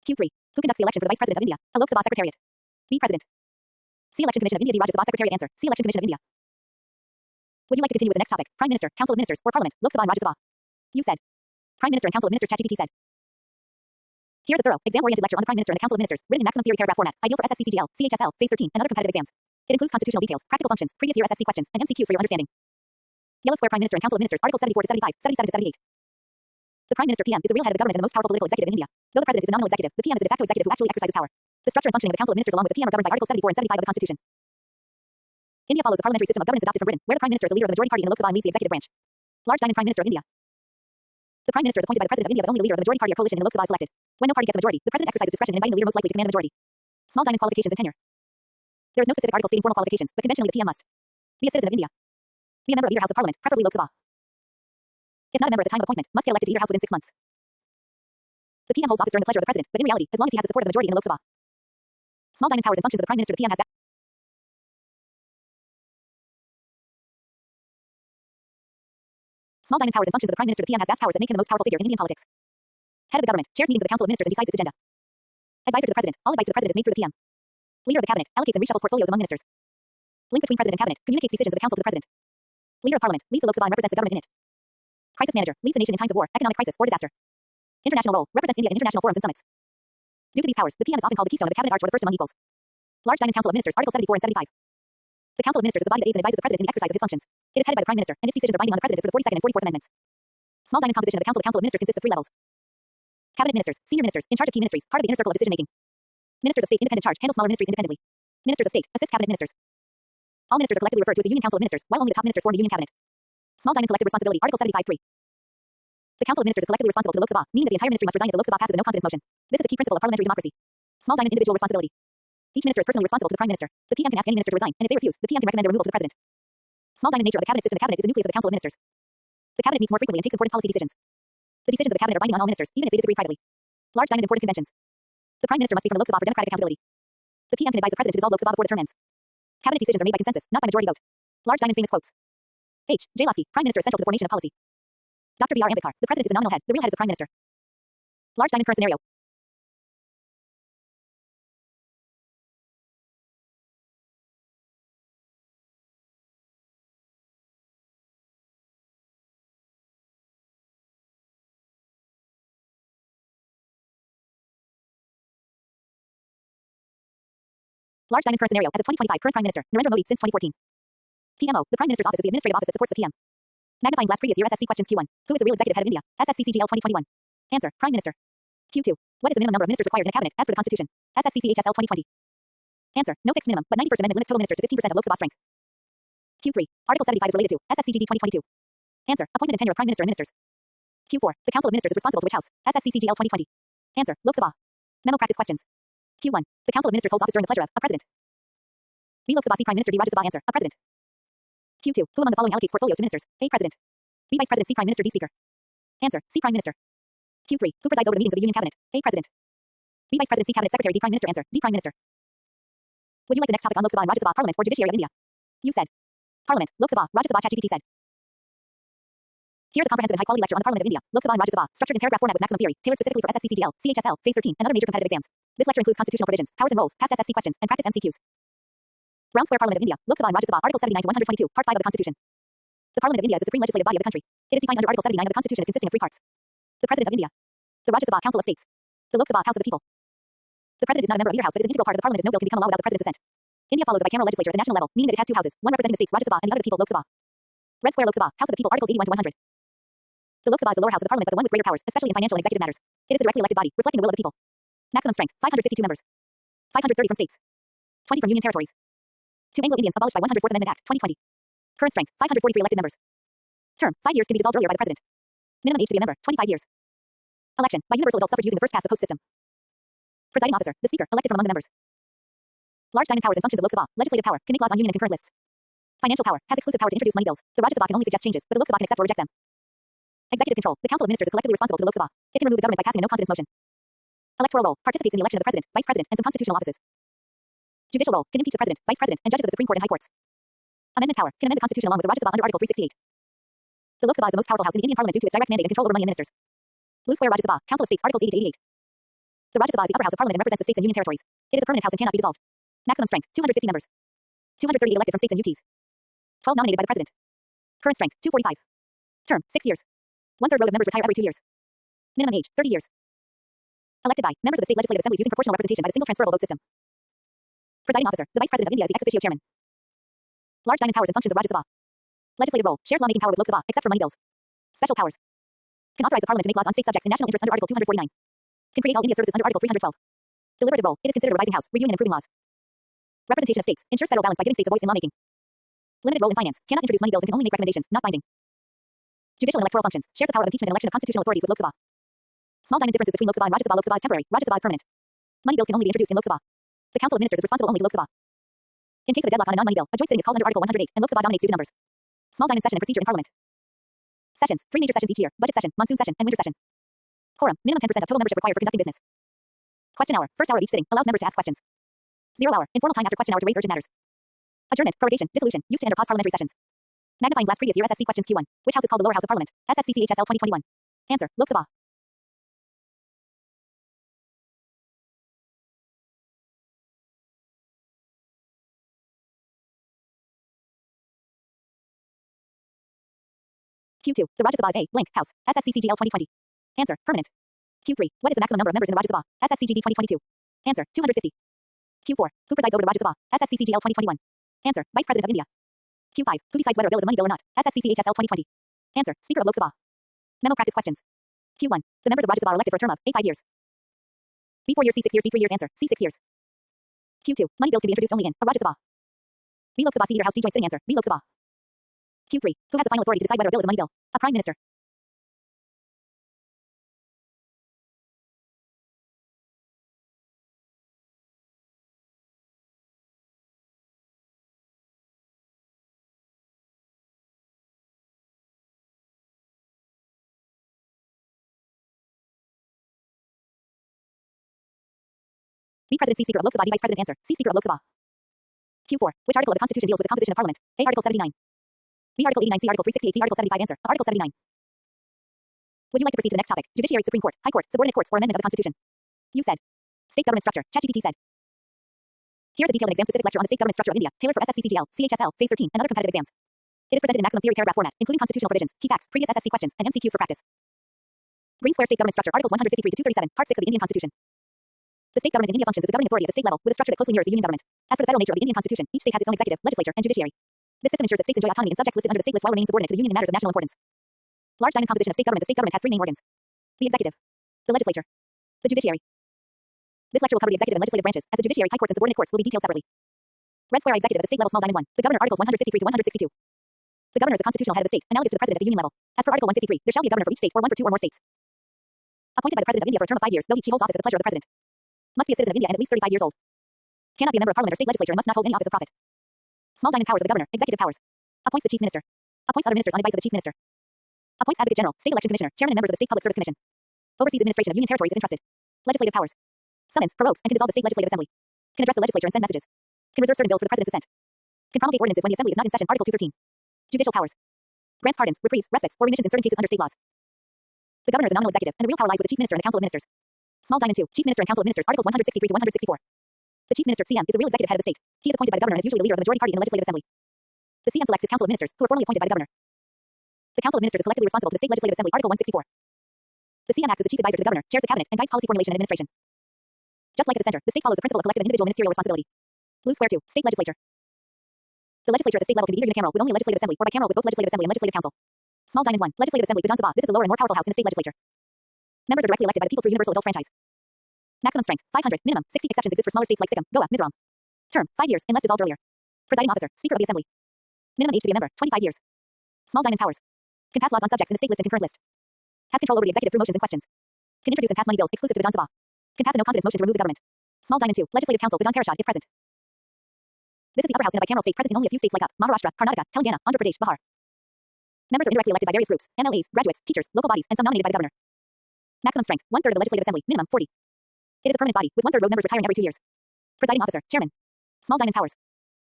Q3. Who conducts the election for the Vice President of India? A Lok Sabha Secretariat. B. President. C. Election Commission of India. D. Rajya Sabha Secretariat. Answer. C. Election Commission of India. Would you like to continue with the next topic? Prime Minister, Council of Ministers, or Parliament, Lok Sabha and Rajya Sabha. You said. Prime Minister and Council of Ministers. ChatGPT said. Here's a thorough, exam-oriented lecture on the Prime Minister and the Council of Ministers, written in maximum theory paragraph format, ideal for SSCCGL, CHSL, Phase 13, and other competitive exams. It includes constitutional details, practical functions, previous year SSC questions, and MCQs for your understanding. Yellow square. Prime Minister and Council of Ministers, Article 74 to 75, 77 to 78. The Prime Minister PM is the real head of the government and the most powerful political executive in India. Though the President is a nominal executive, the PM is the de facto executive who actually exercises power. The structure and functioning of the Council of Ministers along with the PM are governed by Article 74 and 75 of the Constitution. India follows the parliamentary system of governance adopted from Britain, where the Prime Minister is the leader of the majority party in the Lok Sabha and leads the executive branch. Large diamond. Prime Minister of India. The Prime Minister is appointed by the President of India, but only the leader of the majority party or coalition in the Lok Sabha is elected. When no party gets a majority, the President exercises discretion in inviting the leader most likely to command a majority. Small diamond qualifications and tenure. There is no specific article stating formal qualifications, but conventionally the PM must be a citizen of India, be a member of either house of parliament, preferably Lok Sabha. If not a member at the time of appointment, must get elected to either house within 6 months. The PM holds office during the pleasure of the President, but in reality, as long as he has the support of the majority in the Lok Sabha. Small diamond powers and functions of the Prime Minister. The PM has Small diamond powers and functions of the Prime Minister. The PM has vast powers that make him the most powerful figure in Indian politics. Head of the government, chairs meetings of the Council of Ministers and decides its agenda. Advisor to the President. All advice to the President is made through the PM. Leader of the Cabinet allocates and reshuffles portfolios among ministers. Link between President and Cabinet communicates decisions of the Council to the President. Leader of Parliament leads the Lok Sabha and represents the government in it. Crisis Manager leads the nation in times of war, economic crisis, or disaster. International role represents India in international forums and summits. Due to these powers, the PM is often called the keystone of the cabinet arch or the first among equals. Large Diamond Council of Ministers, Article 74 and 75. The Council of Ministers is the body that aids and advises the President in the exercise of his functions. It is headed by the Prime Minister, and its decisions are binding on the President as per the 42nd and 44th Amendments. Small diamond composition of the Council of Ministers consists of 3 levels. Cabinet Ministers, Senior Ministers, in charge of key ministries, part of the inner circle of decision-making. Ministers of State, independent charge, handle smaller ministries independently. Ministers of State, assist Cabinet Ministers. All ministers are collectively referred to as the Union Council of Ministers, while only the top ministers form the Union Cabinet. Small diamond collective responsibility, Article 75(3). The Council of Ministers is collectively responsible to the Lok Sabha, meaning that the entire ministry must resign if the Lok Sabha passes a no-confidence motion. This is a key principle of parliamentary democracy. Small diamond individual responsibility. Each minister is personally responsible to the Prime Minister. The PM can ask any minister to resign, and if they refuse, the PM can recommend their removal to the President. Small diamond nature of the cabinet system. The cabinet is the nucleus of the Council of Ministers. The cabinet meets more frequently and takes important policy decisions. The decisions of the cabinet are binding on all ministers, even if they disagree privately. Large diamond important conventions. The Prime Minister must be from the Lok Sabha for democratic accountability. The PM can advise the President to dissolve Lok Sabha before the term ends. Cabinet decisions are made by consensus, not by majority vote. Large diamond famous quotes. H. J. Lasky, Prime Minister essential to the formation of policy. Dr. B. R. Ambedkar, the President is the nominal head, the real head is the Prime Minister. Large diamond current scenario. Large diamond current scenario. As of 2025, current Prime Minister, Narendra Modi since 2014. PMO, the Prime Minister's office is the administrative office that supports the PM. Magnifying glass previous year SSC questions Q1. Who is the real executive head of India? SSCCGL 2021. Answer, Prime Minister. Q2. What is the minimum number of ministers required in a cabinet as per the Constitution? SSCCHSL 2020. Answer, no fixed minimum, but 91st Amendment limits total ministers to 15% of Lok Sabha strength. Q3. Article 75 is related to SSCGD 2022. Answer, appointment and tenure of Prime Minister and ministers. Q4. The Council of Ministers is responsible to which house? SSCCGL 2020. Answer, Lok Sabha. Memo practice questions. Q1. The Council of Ministers holds office during the pleasure of a President. B. Lok Sabha C. Prime Minister D. Rajya Sabha. Answer, a President. Q2. Who among the following allocates portfolios to ministers? A. President. B. Vice President C. Prime Minister D. Speaker. Answer, C. Prime Minister. Q3. Who presides over the meetings of the Union Cabinet? A. President. B. Vice President C. Cabinet Secretary D. Prime Minister. Answer, D. Prime Minister. Would you like the next topic on Lok Sabha and Rajya Sabha, Parliament or Judiciary of India? You said. Parliament, Lok Sabha, Rajya Sabha. ChatGPT said. Here's a comprehensive and high-quality lecture on the Parliament of India, Lok Sabha and Rajya Sabha, structured in paragraph format with maximum theory, tailored specifically for SSCCGL, CHSL, Phase 13, and other major competitive exams. This lecture includes constitutional provisions, powers and roles, past SSC questions, and practice MCQs. Round Square Parliament of India, Lok Sabha and Rajya Sabha, Article 79 to 122, Part 5 of the Constitution. The Parliament of India is the supreme legislative body of the country. It is defined under Article 79 of the Constitution as consisting of 3 parts. The President of India. The Rajya Sabha, Council of States. The Lok Sabha, House of the People. The President is not a member of either house but is an integral part of the Parliament as no bill can become a law without the President's assent. India follows a bicameral legislature at the national level, meaning that it has 2 houses, one representing the states, Rajya Sabha, and the other the people, Lok Sabha. Red Square Lok Sabha, House of the People, Articles 81 to 100. The Lok Sabha is the lower house of the Parliament but the one with greater powers, especially in financial and executive matters. It is the directly elected body, reflecting the will of the people. Maximum strength, 552 members. 530 from states. 20 from union territories. To Anglo-Indians abolished by 104th Amendment Act, 2020. Current strength, 543 elected members. Term, 5 years can be dissolved earlier by the President. Minimum age to be a member, 25 years. Election, by universal adult suffrage using the first past the post system. Presiding officer, the Speaker, elected from among the members. Large diamond powers and functions of Lok Sabha, legislative power, can make laws on union and concurrent lists. Financial power, has exclusive power to introduce money bills. The Rajya Sabha can only suggest changes, but the Lok Sabha can accept or reject them. Executive control, the Council of Ministers is collectively responsible to the Lok Sabha. It can remove the government by passing a no-confidence motion. Electoral role, participates in the election of the President, Vice President, and some constitutional offices. Judicial role, can impeach the President, Vice President, and judges of the Supreme Court and High Courts. Amendment power, can amend the Constitution along with the Rajya Sabha under Article 368. The Lok Sabha is the most powerful house in the Indian Parliament due to its direct mandate and control over money and ministers. Blue Square Rajya Sabha, Council of States, Articles 80 to 88. The Rajya Sabha is the upper house of Parliament and represents the states and union territories. It is a permanent house and cannot be dissolved. Maximum strength, 250 members. 238 elected from states and UTs. 12 nominated by the President. Current strength, 245. Term, 6 years. 1/3 row of members retire every 2 years. Minimum age, 30 years. Elected by members of the state legislative assemblies using proportional representation by the single transferable vote system. Presiding officer, the Vice President of India is the ex officio chairman. Large diamond powers and functions of Rajya Sabha. Legislative role, shares lawmaking power with Lok Sabha, except for money bills. Special powers. Can authorize the Parliament to make laws on state subjects in national interest under Article 249. Can create all India services under Article 312. Deliberative role, it is considered a revising house, reviewing and improving laws. Representation of states, ensures federal balance by giving states a voice in lawmaking. Limited role in finance, cannot introduce money bills and can only make recommendations, not binding. Judicial and electoral functions, shares the power of impeachment and election of constitutional authorities with Lok Sabha. Small diamond differences between Lok Sabha and Rajya Sabha. Lok Sabha is temporary, Rajya Sabha is permanent. Money bills can only be introduced in Lok Sabha. The Council of Ministers is responsible only to Lok Sabha. In case of a deadlock on a non-money bill, a joint sitting is called under Article 108, and Lok Sabha dominates due to numbers. Small diamond session and procedure in Parliament. Sessions, 3 major sessions each year, budget session, monsoon session, and winter session. Quorum, minimum 10% of total membership required for conducting business. Question hour, first hour of each sitting, allows members to ask questions. 0 hour, informal time after question hour to raise urgent matters. Adjournment, prorogation, dissolution, used to enter pause parliamentary sessions. Magnifying glass previous year SSC questions Q1. Which house is called the lower house of Parliament? SSCCHSL 2021. Answer, Lok Sabha. Q2. The Rajya Sabha is a blank house. SSCCGL 2020. Answer. Permanent. Q3. What is the maximum number of members in the Rajya Sabha? SSCGD 2022. Answer. 250. Q4. Who presides over the Rajya Sabha? SSCCGL 2021. Answer. Vice President of India. Q5. Who decides whether a bill is a money bill or not? SSCCHSL 2020. Answer. Speaker of Lok Sabha. Memo practice questions. Q1. The members of Rajya Sabha are elected for a term of A 5 years. B 4 years, C 6 years, D 3 years. Answer. C 6 years. Q2. Money bills can be introduced only in a Rajya Sabha. B Lok Sabha Senior House D joint sitting. Answer. B Lok Sabha. Q3. Who has the final authority to decide whether a bill is a money bill? A Prime Minister. B President C Speaker of Lok Sabha D Vice President. Answer. C Speaker of Lok Sabha. Q4. Which article of the Constitution deals with the composition of Parliament? A. Article 79. B. Article 89. C. Article 368. D. Article 75. Answer. Article 79. Would you like to proceed to the next topic? Judiciary, Supreme Court, High Court, subordinate courts, or amendment of the Constitution? You said. State government structure. ChatGPT said. Here's a detailed and exam-specific lecture on the state government structure of India, tailored for SSCCGL, CHSL, Phase 13, and other competitive exams. It is presented in maximum theory paragraph format, including constitutional provisions, key facts, previous SSC questions, and MCQs for practice. Green Square State Government Structure, Articles 153 to 237, Part 6 of the Indian Constitution. The state government in India functions as the governing authority at the state level, with a structure that closely mirrors the union government. As for the federal nature of the Indian Constitution, each state has its own executive, legislature, and judiciary. This system ensures that states enjoy autonomy in subjects listed under the state list while remaining subordinate to the union in matters of national importance. Large diamond composition of state government. The state government has three main organs: the executive, the legislature, the judiciary. This lecture will cover the executive and legislative branches, as the judiciary, high courts, and subordinate courts will be detailed separately. Red Square Executive at the state level. Small diamond 1. The governor. Articles 153 to 162. The governor is the constitutional head of the state, analogous to the president at the union level. As per Article 153, there shall be a governor for each state, or one for two or more states. Appointed by the president of India for a term of 5 years, though he holds office at the pleasure of the president. Must be a citizen of India and at least 35 years old. Cannot be a member of parliament or state legislature and must not hold any office of profit. Small diamond powers of the governor. Executive powers. Appoints the chief minister. Appoints other ministers on advice of the chief minister. Appoints advocate general, state election commissioner, chairman and members of the state public service commission. Oversees administration of union territories if entrusted. Legislative powers. Summons, prorogues, and can dissolve the state legislative assembly. Can address the legislature and send messages. Can reserve certain bills for the president's assent. Can promulgate ordinances when the assembly is not in session. Article 213. Judicial powers. Grants pardons, reprieves, respites, or remissions in certain cases under state laws. The governor is a nominal executive, and the real power lies with the chief minister and the council of ministers. Small diamond 2. Chief minister and council of ministers. Articles 163 to 164. The chief minister, CM, is the real executive head of the state. He is appointed by the governor and is usually the leader of the majority party in the legislative assembly. The CM selects his council of ministers, who are formally appointed by the governor. The council of ministers is collectively responsible to the state legislative assembly. Article 164. The CM acts as the chief advisor to the governor, chairs the cabinet, and guides policy formulation and administration. Just like at the center, the state follows the principle of collective and individual ministerial responsibility. Blue Square 2. State legislature. The legislature at the state level can be either unicameral with only a legislative assembly or bicameral with both legislative assembly and legislative council. Small diamond 1. Legislative assembly. Vidhan Sabha. This is the lower and more powerful house in the state legislature. Members are directly elected by the people through universal adult franchise. Maximum strength 500. Minimum 60. Exceptions exist for smaller states like Sikkim, Goa, Mizoram. Term 5 years unless dissolved earlier. Presiding officer. Speaker of the assembly. Minimum age to be a member 25 years. Small diamond powers. Can pass laws on subjects in the state list and concurrent list. Has control over the executive through motions and questions. Can introduce and pass money bills exclusive to Vidhan Sabha. Can pass a no confidence motion to remove the government. Small diamond 2. Legislative council. Vidhan Parishad if present. This is the upper house in a bicameral state present in only a few states like Maharashtra, Karnataka, Telangana, Andhra Pradesh, Bihar. Members are indirectly elected by various groups, MLAs, graduates, teachers, local bodies, and some nominated by the governor. Maximum strength 1/3 of the legislative assembly. Minimum 40. It is a permanent body with 1/3 road members retiring every 2 years. Presiding officer, chairman. Small diamond powers.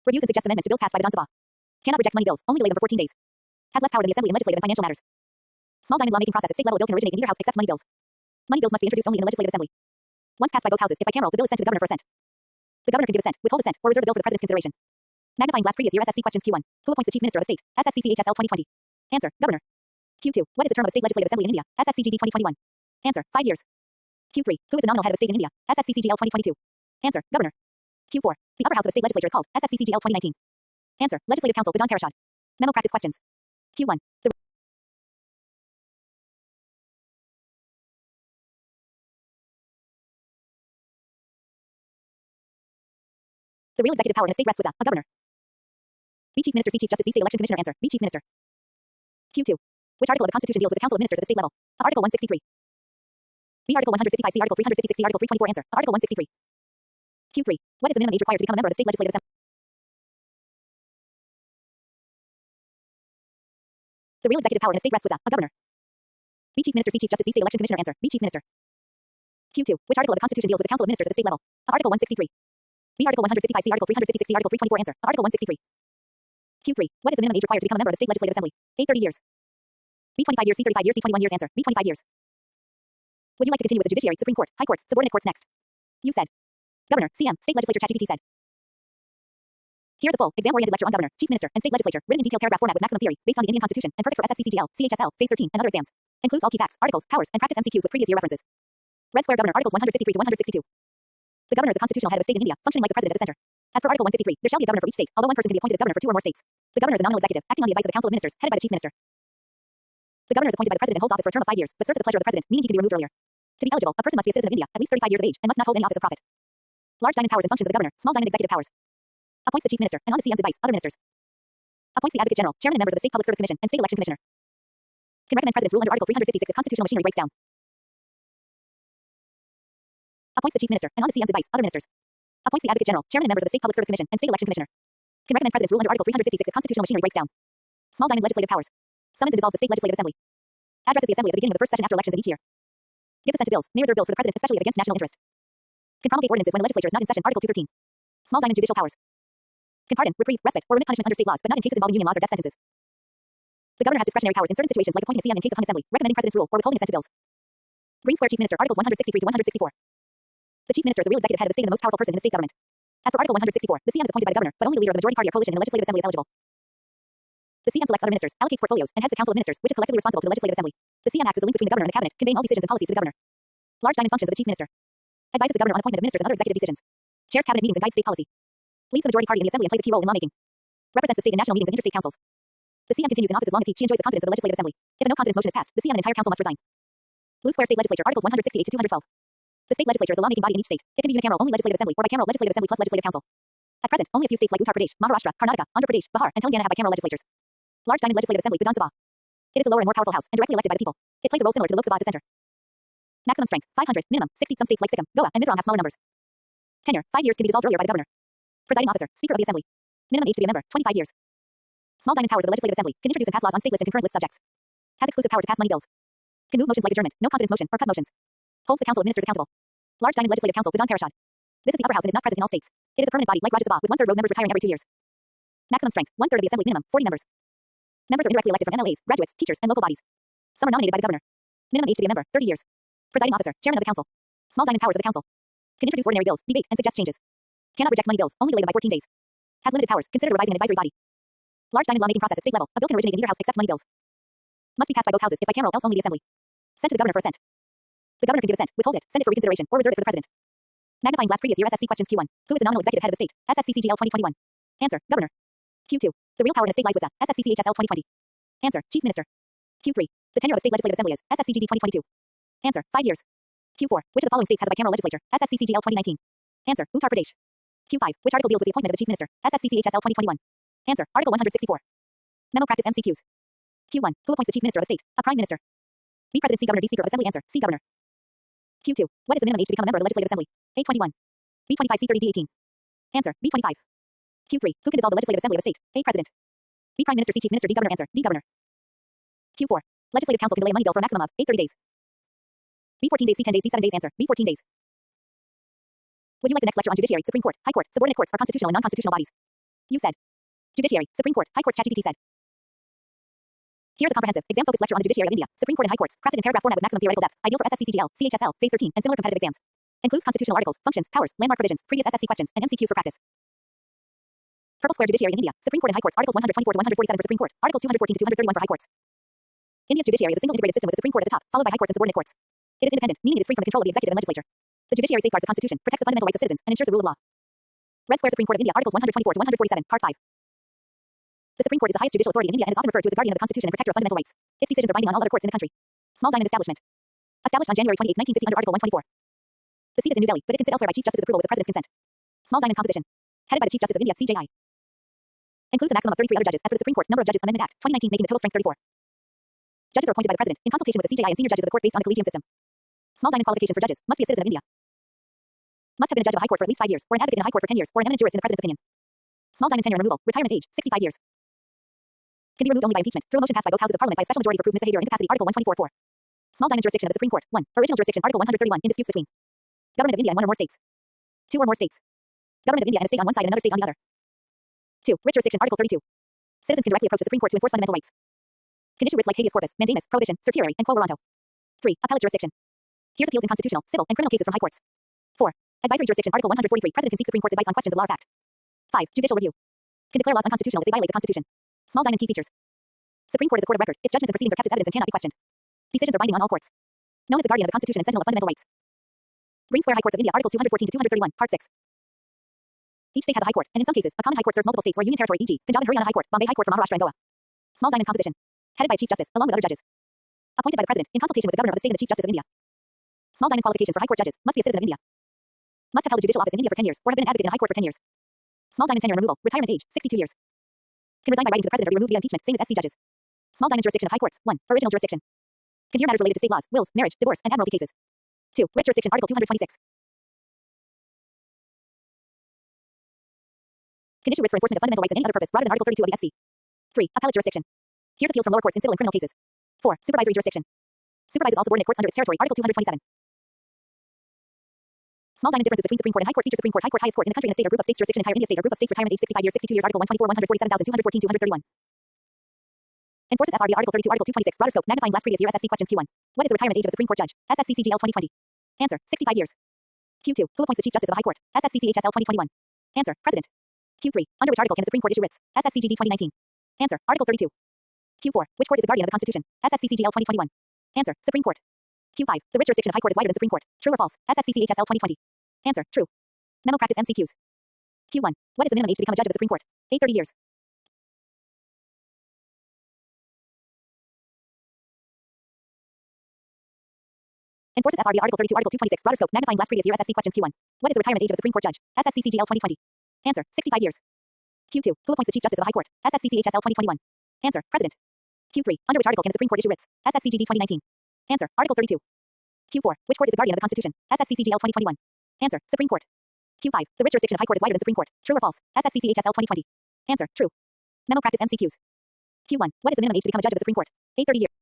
Reviews and suggests amendments to bills passed by Vidhan Sabha. Cannot reject money bills. Only delay them for 14 days. Has less power than the assembly in legislative and financial matters. Small diamond lawmaking process at state level. A bill can originate in either house except money bills. Money bills must be introduced only in the legislative assembly. Once passed by both houses, if bicameral, the bill is sent to the governor for assent. The governor can give assent, withhold assent, or reserve the bill for the president's consideration. Magnifying glass. Previous year SSC questions. Q1. Who appoints the chief minister of the state? SSCCHSL 2020. Answer. Governor. Q2. What is the term of the state legislative assembly in India? SSCGD 2021. Answer. 5 years. Q3. Who is the nominal head of the state in India? SSCCGL 2022. Answer. Governor. Q4. The upper house of the state legislature is called SSCCGL 2019. Answer. Legislative Council. Vidhan Parishad. Memo practice questions. Q1. The real executive power in a state rests with a governor. B chief minister, C chief justice, D state election commissioner. Answer. B chief minister. Q2. Which article of the Constitution deals with the council of ministers at the state level? Article 163. B article 155, C article 356, D article 324. Answer. Article 163. Q3. What is the minimum age required to become a member of the state legislative assembly? The real executive power in a state rests with a governor. B chief minister, C chief justice, D state election commissioner. Answer. B chief minister. Q2. Which article of the Constitution deals with the council of ministers at the state level? Article 163. B article 155, C article 356, D article 324. Answer. Article 163. Q3. What is the minimum age required to become a member of the state legislative assembly? A 30 years. B 25 years, C 35 years, D 21 years. Answer. B 25 years. Would you like to continue with the judiciary, Supreme Court, High Courts, subordinate courts next? You said. Governor, CM, state legislature. ChatGPT said. Here's a full, exam-oriented lecture on governor, chief minister, and state legislature, written in detailed paragraph format with maximum theory, based on the Indian Constitution, and perfect for SSCCGL, CHSL, Phase 13, and other exams. Includes all key facts, articles, powers, and practice MCQs with previous year references. Red Square Governor, Articles 153 to 162. The governor is the constitutional head of a state in India, functioning like the president at the center. As per Article 153, there shall be a governor for each state, although one person can be appointed as governor for two or more states. The governor is a nominal executive, acting on the advice of the Council of Ministers, headed by the chief minister. The governor is appointed by the president and holds office for a term of 5 years, but serves at the pleasure of the president, meaning he can be removed earlier. To be eligible, a person must be a citizen of India, at least 35 years of age, and must not hold any office of profit. Large diamond powers and functions of the governor, small diamond executive powers. Appoints the chief minister, and on the CM's advice, other ministers. Appoints the advocate general, chairman and members of the State Public Service Commission, and state election commissioner. Can recommend president's rule under Article 356 if constitutional machinery breaks down. Appoints the chief minister, and on the CM's advice, other ministers. Appoints the advocate general, chairman and members of the State Public Service Commission, and state election commissioner. Can recommend president's rule under Article 356 if constitutional machinery breaks down. Small diamond legislative powers. Summons and dissolves the state legislative assembly. Addresses the assembly at the beginning of the first session after elections of each year. Gives assent to bills, may reserve bills for the president, especially if against national interest. Can promulgate ordinances when the legislature is not in session. Article 213. Small diamond judicial powers. Can pardon, reprieve, respite, or remit punishment under state laws, but not in cases involving union laws or death sentences. The governor has discretionary powers in certain situations like appointing a CM in case of hung assembly, recommending president's rule, or withholding assent to bills. Green Square Chief Minister, Articles 163 to 164. The chief minister is the real executive head of the state and the most powerful person in the state government. As per Article 164, the CM is appointed by the governor, but only the leader of the majority party or coalition in the legislative assembly is eligible. The CM selects other ministers, allocates portfolios, and heads the council of ministers, which is collectively responsible to the legislative assembly. The CM acts as the link between the governor and the cabinet, conveying all decisions and policies to the governor. Large diamond functions of the chief minister. Advises the governor on appointment of ministers and other executive decisions. Chairs cabinet meetings and guides state policy. Leads the majority party in the assembly and plays a key role in lawmaking. Represents the state in national meetings and interstate councils. The CM continues in office as long as she enjoys the confidence of the legislative assembly. If a no confidence motion is passed, the CM and entire council must resign. Blue Square State Legislature, Articles 168 to 212. The state legislature is the lawmaking body in each state. It can be unicameral, only legislative assembly, or bicameral legislative assembly plus legislative council. At present, only a few states like Uttar Pradesh, Maharashtra, Karnataka, Andhra Pradesh, Bihar, and Telangana have bicameral legislatures. Large diamond legislative assembly, Vidhan Sabha. It is the lower and more powerful house, and directly elected by the people. It plays a role similar to the Lok Sabha at the center. Maximum strength, 500, minimum, 60. Some states like Sikkim, Goa, and Mizoram have smaller numbers. Tenure, 5 years, can be dissolved earlier by the governor. Presiding officer, Speaker of the Assembly. Minimum age to be a member, 25 years. Small diamond powers of the legislative assembly, can introduce and pass laws on state list and concurrent list subjects. Has exclusive power to pass money bills. Can move motions like adjournment, no confidence motion, or cut motions. Holds the council of ministers accountable. Large diamond legislative council, Vidhan Parishad. This is the upper house and is not present in all states. It is a permanent body like Rajya Sabha with 1/3 road members retiring every 2 years. Maximum strength, 1/3 of the assembly, minimum, 40 members. Members are indirectly elected from MLAs, graduates, teachers, and local bodies. Some are nominated by the governor. Minimum age to be a member, 30 years. Presiding officer, chairman of the council. Small diamond powers of the council. Can introduce ordinary bills, debate, and suggest changes. Cannot reject money bills, only delay them by 14 days. Has limited powers, considered a revising and advisory body. Large diamond lawmaking process at state level, a bill can originate in either house except money bills. Must be passed by both houses if bicameral, else only the assembly. Sent to the governor for assent. The governor can give assent, withhold it, send it for reconsideration, or reserve it for the president. Magnifying glass previous year SSC questions Q1. Who is the nominal executive head of the state? SSCCGL 2021. Answer, governor. Q2. The real power in a state lies with the SSCCHSL 2020. Answer, chief minister. Q3. The tenure of the state legislative assembly is SSCGD 2022. Answer, 5 years. Q4. Which of the following states has a bicameral legislature? SSCCGL 2019. Answer, Uttar Pradesh. Q5. Which article deals with the appointment of the chief minister? SSCCHSL 2021. Answer, Article 164. Memo practice MCQs. Q1. Who appoints the chief minister of a state? A prime minister. B president, C governor, D speaker of assembly. Answer, C governor. Q2. What is the minimum age to become a member of the legislative assembly? A21. B25, C30, D18. Answer, B25. Q3. Who can dissolve the legislative assembly of a state? A president. B prime minister, C chief minister, D governor. Answer, D governor. Q4. Legislative council can delay a money bill for a maximum of A 30 days. B 14 days, C 10 days, D 7 days. Answer, B 14 days. Would you like the next lecture on judiciary, Supreme Court, High Court, subordinate courts, or constitutional and non-constitutional bodies? You said. Judiciary, Supreme Court, High Courts. ChatGPT said. Here's a comprehensive, exam-focused lecture on the judiciary of India, Supreme Court and High Courts, crafted in paragraph format with maximum theoretical depth, ideal for SSCCGL, CHSL, Phase 13, and similar competitive exams. Includes constitutional articles, functions, powers, landmark provisions, previous SSC questions, and MCQs for practice. Purple Square Judiciary in India, Supreme Court and High Courts, Articles 124 to 147 for Supreme Court, Articles 214 to 231 for High Courts. India's judiciary is a single integrated system with the Supreme Court at the top, followed by High Courts and subordinate courts. It is independent, meaning it is free from the control of the executive and legislature. The judiciary safeguards the Constitution, protects the fundamental rights of citizens, and ensures the rule of law. Red Square Supreme Court of India, Articles 124 to 147, Part 5. The Supreme Court is the highest judicial authority in India and is often referred to as the guardian of the Constitution and protector of fundamental rights. Its decisions are binding on all other courts in the country. Small diamond establishment. Established on January 28, 1950 under Article 124. The seat is in New Delhi, but it can sit elsewhere by Chief Justice's approval with the President's consent. Small diamond composition. Headed by the Chief Justice of India, CJI. Includes a maximum of 33 other judges as per the Supreme Court Number of Judges Amendment Act, 2019, making the total strength 34. Judges are appointed by the President in consultation with the CJI and senior judges of the court based on the collegium system. Small diamond qualifications for judges must be a citizen of India. Must have been a judge of a high court for at least 5 years, or an advocate in a high court for 10 years, or an eminent jurist in the President's opinion. Small diamond tenure and removal, retirement age, 65 years. Can be removed only by impeachment, through a motion passed by both houses of parliament by a special majority for proved misbehavior or incapacity. Article 124.4. Small diamond jurisdiction of the Supreme Court. 1. Original jurisdiction. Article 131. In disputes between Government of India and one or more states. 2 or more states. Government of India and a state on one side and another state on the other. 2. Writ jurisdiction. Article 32. Citizens can directly approach the Supreme Court to enforce fundamental rights. Can issue writs like habeas corpus, mandamus, prohibition, certiorari, and quo warranto. 3. Appellate jurisdiction. Hears appeals in constitutional, civil, and criminal cases from high courts. 4. Advisory jurisdiction. Article 143. President can seek Supreme Court's advice on questions of law or fact. 5. Judicial review. can declare laws unconstitutional if they violate the Constitution. Small diamond key features. Supreme Court is a court of record. Its judgments and proceedings are kept as evidence and cannot be questioned. Decisions are binding on all courts. Known as the guardian of the Constitution and sentinel of fundamental rights. Green Square High Courts of India, Articles 214 to 231, Part 6. Each state has a high court, and in some cases, a common high court serves multiple states or a union territory, e.g., Punjab and Haryana High Court, Bombay High Court for Maharashtra and Goa. Small diamond composition. Headed by a Chief Justice, along with other judges. Appointed by the President, in consultation with the Governor of the state and the Chief Justice of India. Small diamond qualifications for high court judges, must be a citizen of India. Must have held a judicial office in India for 10 years, or have been an advocate in a high court for 10 years. Small diamond tenure and removal, retirement age, 62 years. Can resign by writing to the President or be removed via impeachment, same as SC judges. Small diamond jurisdiction of high courts. 1. Original jurisdiction. Can hear matters related to state laws, wills, marriage, divorce, and admiralty cases. 2. Writ jurisdiction, Article 226. Can issue writs for enforcement of fundamental rights and any other purpose rather than Article 32 of the SC. 3. Appellate jurisdiction. Hears appeals from lower courts in civil and criminal cases. 4. Supervisory jurisdiction. Supervises all subordinate courts under its territory, Article 227. Small diamond differences between Supreme Court and High Court feature Supreme Court, High Court, highest court in the country and a state or group of states, jurisdiction, entire India state or group of states, retirement age 65 years, 62 years, Article 124, 147,214, 231. Enforces FRB Article 32, Article 226, broader scope, magnifying last previous year SSC questions Q1. What is the retirement age of a Supreme Court judge? SSCCGL 2020. Answer, 65 years. Q2, who appoints the Chief Justice of the High Court? SSCCHSL 2021. Answer, President. Q3, under which article can the Supreme Court issue writs? SSCGD 2019. Answer, Article 32. Q4, which court is the guardian of the Constitution? SSCCGL 2021. Answer, Supreme Court. Q5, the writ jurisdiction of High Court is wider than Supreme Court. True or false? SSCCHSL 2020. Answer, true. Memo practice MCQs. Q1, what is the minimum age to become a judge of the Supreme Court? 830 years. Enforces FRB Article 32, Article 226, broader scope, magnifying last previous year SSC questions Q1. What is the retirement age of a Supreme Court judge? SSCCGL 2020. Answer, 65 years. Q2, who appoints the Chief Justice of the High Court? SSCCHSL 2021. Answer, President. Q3, under which article can the Supreme Court issue writs? SSCGD 2019. Answer, Article 32. Q4, which court is the guardian of the Constitution? SSCCGL 2021. Answer, Supreme Court. Q5, the writ jurisdiction of High Court is wider than Supreme Court. True or false? SSCCHSL 2020. Answer, true. Memo practice MCQs. Q1, what is the minimum age to become a judge of the Supreme Court? 830 years.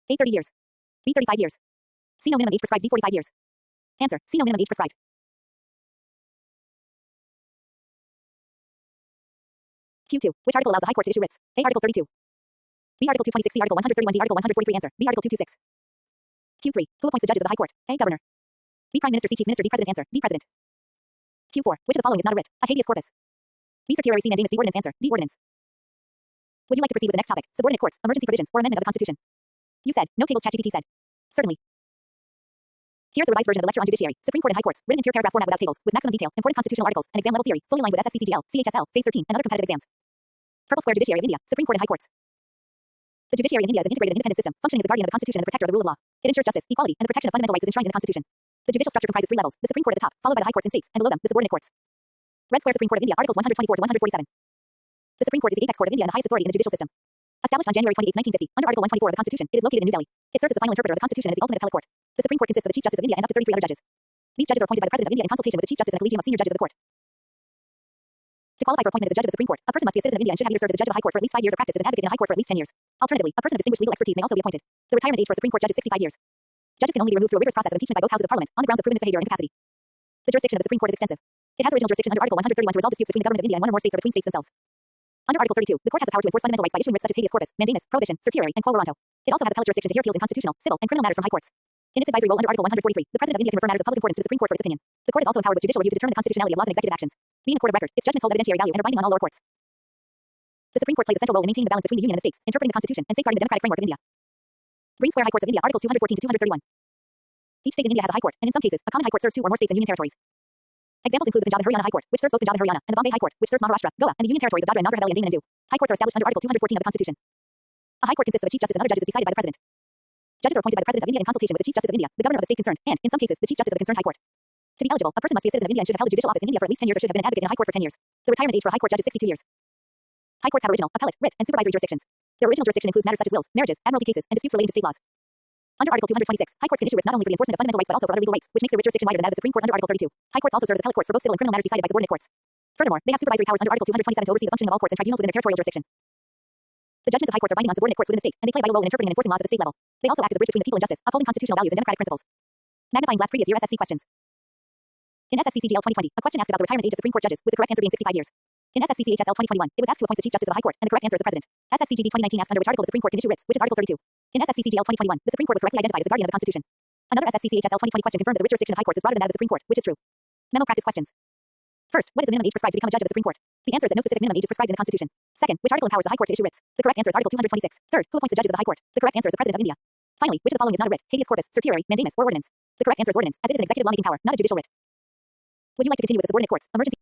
830 years. B 35 years. C no minimum age prescribed. D 45 years. Answer, C no minimum age prescribed. Q2, which article allows the High Court to issue writs? A. Article 32. B. Article 226. C. Article 131. D. Article 143. Answer, B. Article 226. Q3, who appoints the judges of the High Court? A. Governor. B. Prime Minister. C. Chief Minister. D. President. Answer, D. President. Q4, which of the following is not a writ? A habeas corpus. B. Certiorari. C. Mandamus. D. Ordinance. Answer, D. Ordinance. Would you like to proceed with the next topic? Subordinate courts, emergency provisions, or amendment of the Constitution? You said, no tables. ChatGPT said. Certainly. Here's the revised version of the lecture on judiciary, Supreme Court and High Courts, written in pure paragraph format without tables, with maximum detail, important constitutional articles, and exam level theory, fully aligned with SSCCGL, CHSL, Phase 13, and other competitive exams. Purple Square Judiciary of India, Supreme Court and High Courts. The judiciary in India is an integrated and independent system, functioning as the guardian of the Constitution and the protector of the rule of law. It ensures justice, equality, and the protection of fundamental rights is enshrined in the Constitution. The judicial structure comprises 3 levels: the Supreme Court at the top, followed by the High Courts in states, and below them, the subordinate courts. Red Square Supreme Court of India, Articles 124 to 147. The Supreme Court is the apex court of India and the highest authority in the judicial system. Established on January 28, 1950, under Article 124 of the Constitution, it is located in New Delhi. It serves as the final interpreter of the Constitution and is the ultimate appellate court. The Supreme Court consists of the Chief Justice of India and up to 33 other judges. These judges are appointed by the President of India in consultation with the Chief Justice and a collegium of senior judges of the court. To qualify for appointment as a judge of the Supreme Court, a person must be a citizen of India and should have either served as a judge of a High Court for at least 5 years or practiced as an advocate in a High Court for at least 10 years. Alternatively, a person of distinguished legal expertise may also be appointed. The retirement age for a Supreme Court judge is 65 years. Judges can only be removed through a rigorous process of impeachment by both houses of Parliament on the grounds of proven misbehavior and incapacity. The jurisdiction of the Supreme Court is extensive. It has original jurisdiction under Article 131 to resolve disputes between the government of India and one or more states or between states themselves. Under Article 32, the court has the power to enforce fundamental rights by issuing writs such as habeas corpus, mandamus, prohibition, certiorari, and quo warranto. It also has appellate jurisdiction to hear appeals in constitutional, civil, and criminal matters from high courts. In its advisory role under Article 143, the President of India can refer matters of public importance to the Supreme Court for its opinion. The court is also empowered with judicial review to determine the constitutionality of laws and executive actions. Being a court of record, its judgments hold evidentiary value and are binding on all lower courts. The Supreme Court plays a central role in maintaining the balance between the Union and the states, interpreting the Constitution, and safeguarding the democratic framework of India. Green Square High Courts of India, Articles 214 to 231. Each state in India has a high court, and in some cases, a common high court serves 2 or more states and union territories. Examples include the Punjab and Haryana High Court, which serves both Punjab and Haryana, and the Bombay High Court, which serves Maharashtra, Goa, and the union territories of Dadra and Nagar Haveli and Daman and Diu. High courts are established under Article 214 of the Constitution. A high court consists of a chief justice and other judges decided by the president. Judges are appointed by the President of India in consultation with the Chief Justice of India, the governor of the state concerned, and, in some cases, the Chief Justice of the concerned high court. To be eligible, a person must be a citizen of India and should have held a judicial office in India for at least 10 years or should have been an advocate in a high court for 10 years. The retirement age for a high court judge is 62 years. High courts have original, appellate, writ, and supervisory jurisdictions. Their original jurisdiction includes matters such as wills, marriages, admiralty cases, and disputes relating to state laws. Under Article 226, high courts can issue writs not only for the enforcement of fundamental rights but also for other legal rights, which makes their writ jurisdiction wider than that of the Supreme Court under Article 32. High courts also serve as appellate courts for both civil and criminal matters decided by subordinate courts. Furthermore, they have supervisory powers under Article 227 to oversee the functioning of all courts and tribunals within their territorial jurisdiction. The judgments of high courts are binding on subordinate courts within the state, and they play a vital role in interpreting and enforcing laws at the state level. They also act as a bridge between the people and justice, upholding constitutional values and democratic principles. Magnifying last previous year SSC questions. In SSCCGL 2020, a question asked about the retirement age of Supreme Court judges, with the correct answer being 65 years. In SSCCHSL 2021, it was asked to appoint the Chief Justice of the High Court, and the correct answer is the President. SSCGD 2019 asked under which article the Supreme Court can issue writs, which is Article 32. In SSCCGL 2021, the Supreme Court was correctly identified as the guardian of the Constitution. Another SSC/CHSL 2020 question confirmed that the writ jurisdiction of high courts is broader than that of the Supreme Court, which is true. Memo practice questions. First, what is the minimum age prescribed to become a judge of the Supreme Court? The answer is that no specific minimum age is prescribed in the Constitution. Second, which article empowers the High Court to issue writs? The correct answer is Article 226. Third, who appoints the judges of the High Court? The correct answer is the President of India. Finally, which of the following is not a writ? Habeas corpus, certiorari, mandamus, or ordinance? The correct answer is ordinance, as it is an executive lawmaking power, not a judicial writ. Would you like to continue with the subordinate courts? Emergency.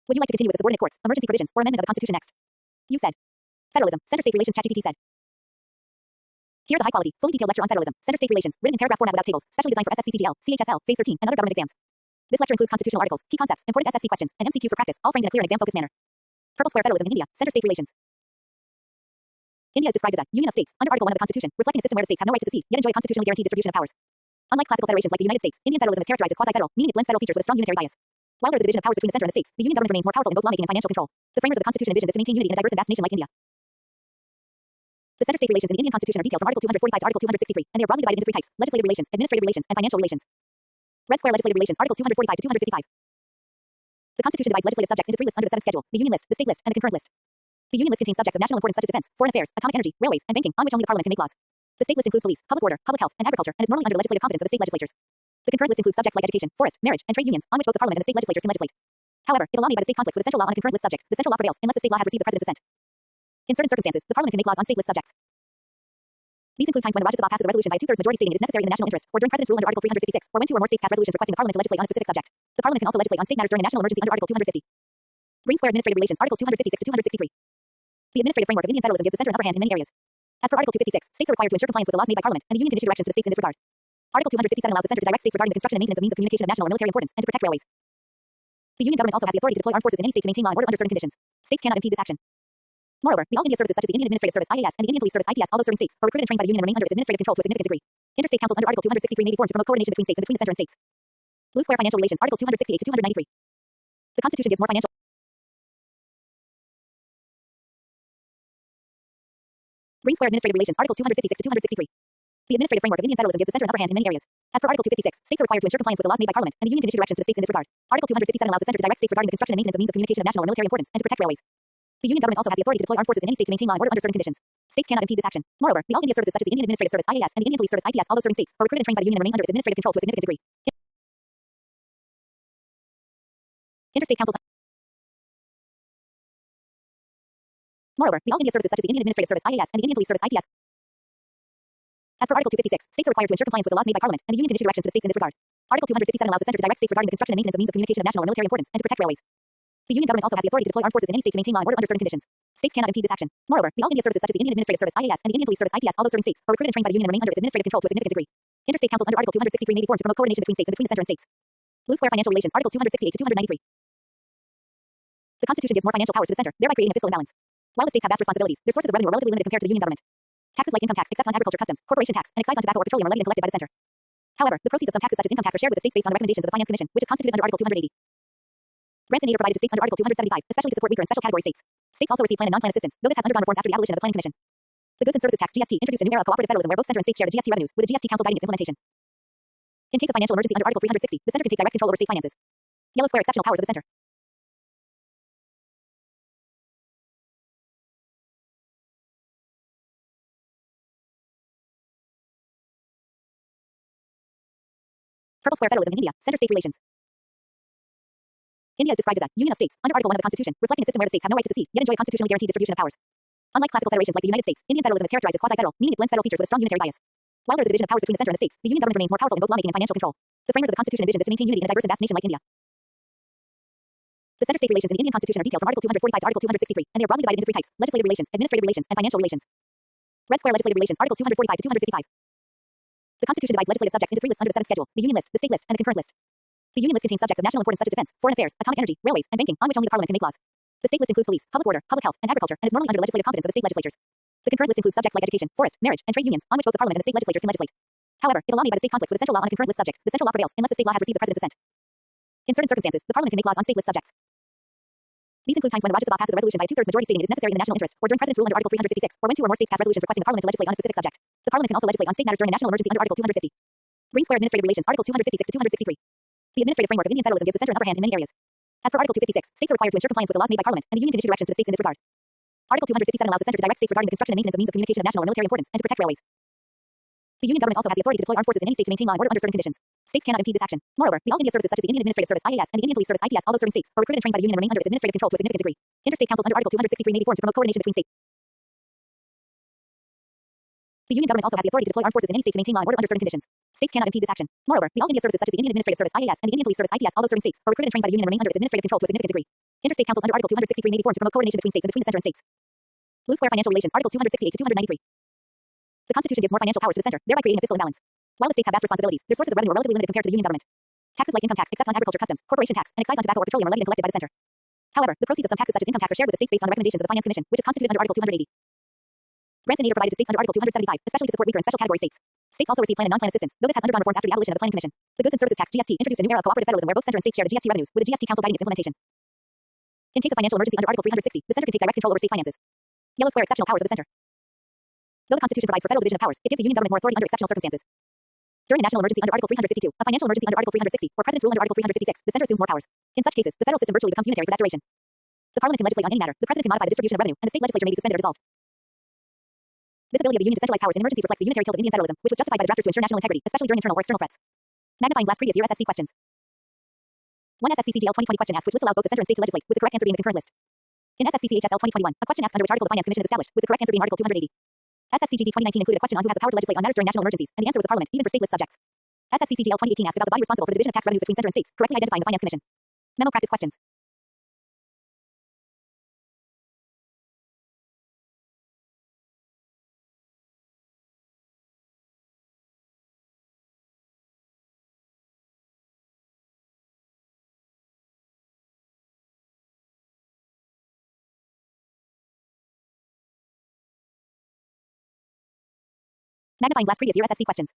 Would you like to continue with the subordinate courts, emergency provisions, or amendment of the Constitution next? You said. Federalism, center-state relations. ChatGPT said. Here's a high-quality, fully detailed lecture on federalism, center-state relations, written in paragraph format without tables, specially designed for SSC/CGL, CHSL, Phase 13, and other government exams. This lecture includes constitutional articles, key concepts, important SSC questions, and MCQs for practice, all framed in a clear and exam-focused manner. Purple square federalism in India, center-state relations. India is described as a union of states under Article 1 of the Constitution, reflecting a system where the states have no right to secede, yet enjoy a constitutionally guaranteed distribution of powers. Unlike classical federations like the United States, Indian federalism is characterized as quasi-federal, meaning it blends federal features with a strong unitary bias. While there is a division of powers between the center and the states, the union government remains more powerful in both lawmaking and financial control. The framers of the Constitution envisioned this to maintain unity in a diverse and vast nation like India. The center-state relations in the Indian Constitution are detailed from Article 245 to Article 263, and they are broadly divided into three types: legislative relations, administrative relations, and financial relations. Red square legislative relations, Articles 245 to 255. The Constitution divides legislative subjects into three lists under the seventh schedule: the Union list, the State list, and the concurrent list. The Union list contains subjects of national importance such as defense, foreign affairs, atomic energy, railways, and banking, on which only the Parliament can make laws. The State list includes police, public order, public health, and agriculture, and is normally under the legislative competence of the state legislatures. The concurrent list includes subjects like education, forest, marriage, and trade unions, on which both the Parliament and the state legislatures can legislate. However, if a law made by the state conflicts with a central law on a concurrent list subject, the central law prevails unless the state law has received the President's assent. In certain circumstances, the Parliament can make laws on state list subjects. These include times when the Rajya Sabha passes a resolution by two-thirds majority stating it is necessary in the national interest, or during President's rule under Article 356, or when two or more states pass resolutions requesting the Parliament to legislate on a specific subject. The Parliament can also legislate on state matters during a national emergency under Article 250. Green square administrative relations, Articles 256 to 263. The administrative framework of Indian federalism gives the center an upper hand in many areas. As per Article 256, states are required to ensure compliance with the laws made by Parliament, and the Union can issue directions to the states in this regard. Article 257 allows the center to direct states regarding the construction and maintenance of means of communication of national or military importance, and to protect railways. The Union government also has the authority to deploy armed forces in any state to maintain law and order under certain conditions. States cannot impede this action. Moreover, the All India services such as the Indian Administrative Service (IAS) and the Indian Police Service (IPS), although serving states, are recruited and trained by the Union and remain under its administrative control to a significant degree. Interstate councils under Article 263 may be formed to promote coordination between states and between the center and states. Blue square financial relations, Articles 268 to 293. The Constitution gives more financial. Green square administrative relations, Articles 256 to 263. The administrative framework of Indian federalism gives the center an upper hand in many areas. As per Article 256, states are required to ensure compliance with the laws made by Parliament, and the Union can issue directions to the states in this regard. Article 257 allows the center to direct states regarding the construction and maintenance of means of communication of national or military importance, and to protect railways. The Union government also has the authority to deploy armed forces in any state to maintain law and order under certain conditions. States cannot impede this action. Moreover, the All India services such as the Indian Administrative Service (IAS) and the Indian Police Service (IPS), although serving states, are recruited and trained by the Union and remain under its administrative control to a significant degree. Interstate councils. Moreover, the All India services such as the Indian Administrative Service (IAS) and the Indian Police Service (IPS). As per Article 256, states are required to ensure compliance with the laws made by Parliament, and the Union can issue directions to the states in this regard. Article 257 allows the center to direct states regarding the construction and maintenance of means of communication of national or military importance, and to protect railways. The Union government also has the authority to deploy armed forces in any state to maintain law and order under certain conditions. States cannot impede this action. Moreover, the All India services such as the Indian Administrative Service (IAS) and the Indian Police Service (IPS), although serving states, are recruited and trained by the Union and remain under its administrative control to a significant degree. Interstate councils under Article 263 may be formed to promote coordination between states and between the center and states. Blue square financial relations, Articles 268 to 293. The Constitution gives more financial powers to the center, thereby creating a fiscal imbalance. While the states have vast responsibilities, their sources of revenue are relatively limited compared to the Union government. Taxes like income tax, except on agriculture, customs, corporation tax, and excise on tobacco or petroleum are levied and collected by the center. However, the proceeds of some taxes such as income tax are shared with the states based on the recommendations of the Finance Commission, which is constituted under Article 280. Grants and aid are provided to states under Article 275, especially to support weaker and special category states. States also receive plan and non-plan assistance, though this has undergone reforms after the abolition of the Planning Commission. The Goods and Services Tax (GST) introduced a new era of cooperative federalism where both center and states share the GST revenues, with the GST Council guiding its implementation. In case of financial emergency under Article 360, the center can take direct control over state finances. Yellow square exceptional powers of the center. Purple square federalism in India, center-state relations. India is described as a union of states under Article 1 of the Constitution, reflecting a system where the states have no right to secede, yet enjoy a constitutionally guaranteed distribution of powers. Unlike classical federations like the United States, Indian federalism is characterized as quasi-federal, meaning it blends federal features with a strong unitary bias. While there is a division of powers between the center and the states, the Union government remains more powerful in both lawmaking and financial control. The framers of the Constitution envisioned this to maintain unity in a diverse and vast nation like India. The center-state relations in the Indian Constitution are detailed from Article 245 to Article 263, and they are broadly divided into three types: legislative relations, administrative relations, and financial relations. Red square legislative relations, Articles 245 to 255. The Constitution divides legislative subjects into three lists under the seventh schedule: the Union list, the State list, and the concurrent list. The Union list contains subjects of national importance such as defense, foreign affairs, atomic energy, railways, and banking, on which only the Parliament can make laws. The State list includes police, public order, public health, and agriculture, and is normally under the legislative competence of the state legislatures. The concurrent list includes subjects like education, forest, marriage, and trade unions, on which both the Parliament and the state legislatures can legislate. However, if a law made by the state conflicts with a central law on a concurrent list subject, the central law prevails unless the state law has received the President's assent. In certain circumstances, the Parliament can make laws on state list subjects. These include times when the Rajya Sabha passes a resolution by a two-thirds majority stating it is necessary in the national interest, or during President's rule under Article 356, or when two or more states pass resolutions requesting the Parliament to legislate on a specific subject. The Parliament can also legislate on state matters during a national emergency under Article 250. Green Square Administrative Relations, Articles 256 to 263. The administrative framework of Indian federalism gives the center an upper hand in many areas. As per Article 256, states are required to ensure compliance with the laws made by Parliament, and the Union can issue directions to the states in this regard. Article 257 allows the center to direct states regarding the construction and maintenance of means of communication of national or military importance, and to protect railways. The Union government also has the authority to deploy armed forces in any state to maintain law and order under certain conditions. States cannot impede this action. Moreover, the All India services such as the Indian Administrative Service (IAS) and the Indian Police Service (IPS), although certain states are recruited and trained by the Union and remain under its administrative control to a significant degree. Interstate councils under Article 263 may be formed to promote coordination between states. The Union government also has the authority to deploy armed forces in any state to maintain law and order under certain conditions. States cannot impede this action. Moreover, the All India services such as the Indian Administrative Service (IAS) and the Indian Police Service (IPS), although certain states are recruited and trained by the Union and remain under its administrative control to a significant degree. Interstate councils under Article 263 may be formed to promote coordination between states and between the center and states. Blue Square Financial Relations, Articles 268 to 293. The Constitution gives more financial powers to the center, thereby creating a fiscal imbalance. While the states have vast responsibilities, their sources of revenue are relatively limited compared to the Union government. Taxes like income tax, except on agriculture, customs, corporation tax, and excise on tobacco or petroleum are levied and collected by the center. However, the proceeds of some taxes such as income tax are shared with the states based on the recommendations of the Finance Commission, which is constituted under Article 280. Grants and aid are provided to states under Article 275, especially to support weaker and special category states. States also receive plan and non-plan assistance, though this has undergone reforms after the abolition of the Planning Commission. The Goods and Services Tax (GST) introduced a new era of cooperative federalism where both center and states share the GST revenues, with the GST Council guiding its implementation. In case of financial emergency under Article 360, the center can take direct control over state finances. Yellow Square Exceptional powers of the center. Though the Constitution provides for federal division of powers, it gives the Union government more authority under exceptional circumstances. During a national emergency under Article 352, a financial emergency under Article 360, or President's rule under Article 356, the center assumes more powers. In such cases, the federal system virtually becomes unitary for that duration. The Parliament can legislate on any matter, the President can modify the distribution of revenue, and the state legislature may be suspended or dissolved. This ability of the Union to centralize powers in emergencies reflects the unitary tilt of Indian federalism, which was justified by the drafters to ensure national integrity, especially during internal or external threats. Magnifying glass previous year SSC questions. 1 SSCGL 2020 question asked which list allows both the center and state to legislate, with the correct answer being the concurrent list. In SSCCHSL 2021, a question asked under which article the Finance Commission is established, with the correct answer being Article 280. SSCGD 2019 included a question on who has the power to legislate on matters during national emergencies, and the answer was the Parliament, even for stateless subjects. SSCCGL 2018 asked about the body responsible for the division of tax revenues between center and states, correctly identifying the Finance Commission. Memo practice questions. Magnifying glass previous year SSC questions.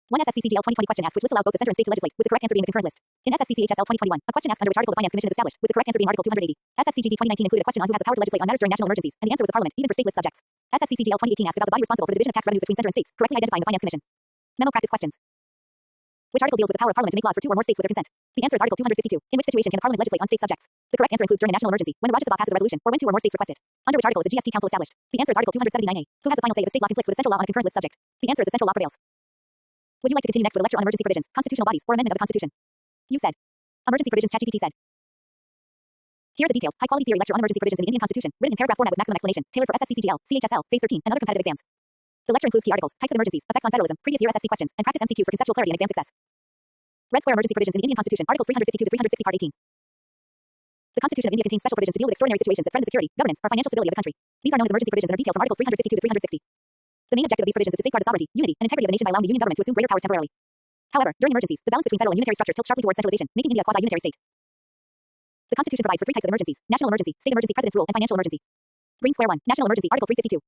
1 SSCCGL 2020 question asked which list allows both the center and state to legislate, with the correct answer being the concurrent list. In SSCCHSL 2021, a question asked under which article the Finance Commission is established, with the correct answer being Article 280. SSCGD 2019 included a question on who has the power to legislate on matters during national emergencies, and the answer was the Parliament, even for stateless subjects. SSCCGL 2018 asked about the body responsible for the division of tax revenues between center and states, correctly identifying the Finance Commission. Memo practice questions. Which article deals with the power of Parliament to make laws for two or more states with their consent? The answer is Article 252. In which situation can the Parliament legislate on state subjects? The correct answer includes during a national emergency, when the Rajya Sabha passes a resolution, or when two or more states request it. Under which article is the GST Council established? The answer is Article 279A. Who has the final say if a state law conflicts with a central law on a concurrent list subject? The answer is the central law prevails. Would you like to continue next with a lecture on emergency provisions, constitutional bodies, or amendment of the Constitution? You said. Emergency provisions. ChatGPT said. Here's a detailed, high-quality theory lecture on emergency provisions in the Indian Constitution, written in paragraph format with maximum explanation, tailored for SSCCGL, CHSL, Phase 13, and other competitive exams. The lecture includes key articles, types of emergencies, effects on federalism, previous year SSC questions, and practice MCQs for conceptual clarity and exam success. Red Square Emergency Provisions in the Indian Constitution, Articles 352 to 360, Part 18. The Constitution of India contains special provisions to deal with extraordinary situations that threaten the security, governance, or financial stability of the country. These are known as emergency provisions and are detailed from Articles 352 to 360. The main objective of these provisions is to safeguard the sovereignty, unity, and integrity of the nation by allowing the Union government to assume greater powers temporarily. However, during emergencies, the balance between federal and unitary structures tilts sharply towards centralization, making India a quasi-unitary state. The Constitution provides for three types of emergencies: national emergency, state emergency, President's rule, and financial emergency. Green Square 1, National Emergency, Article 352.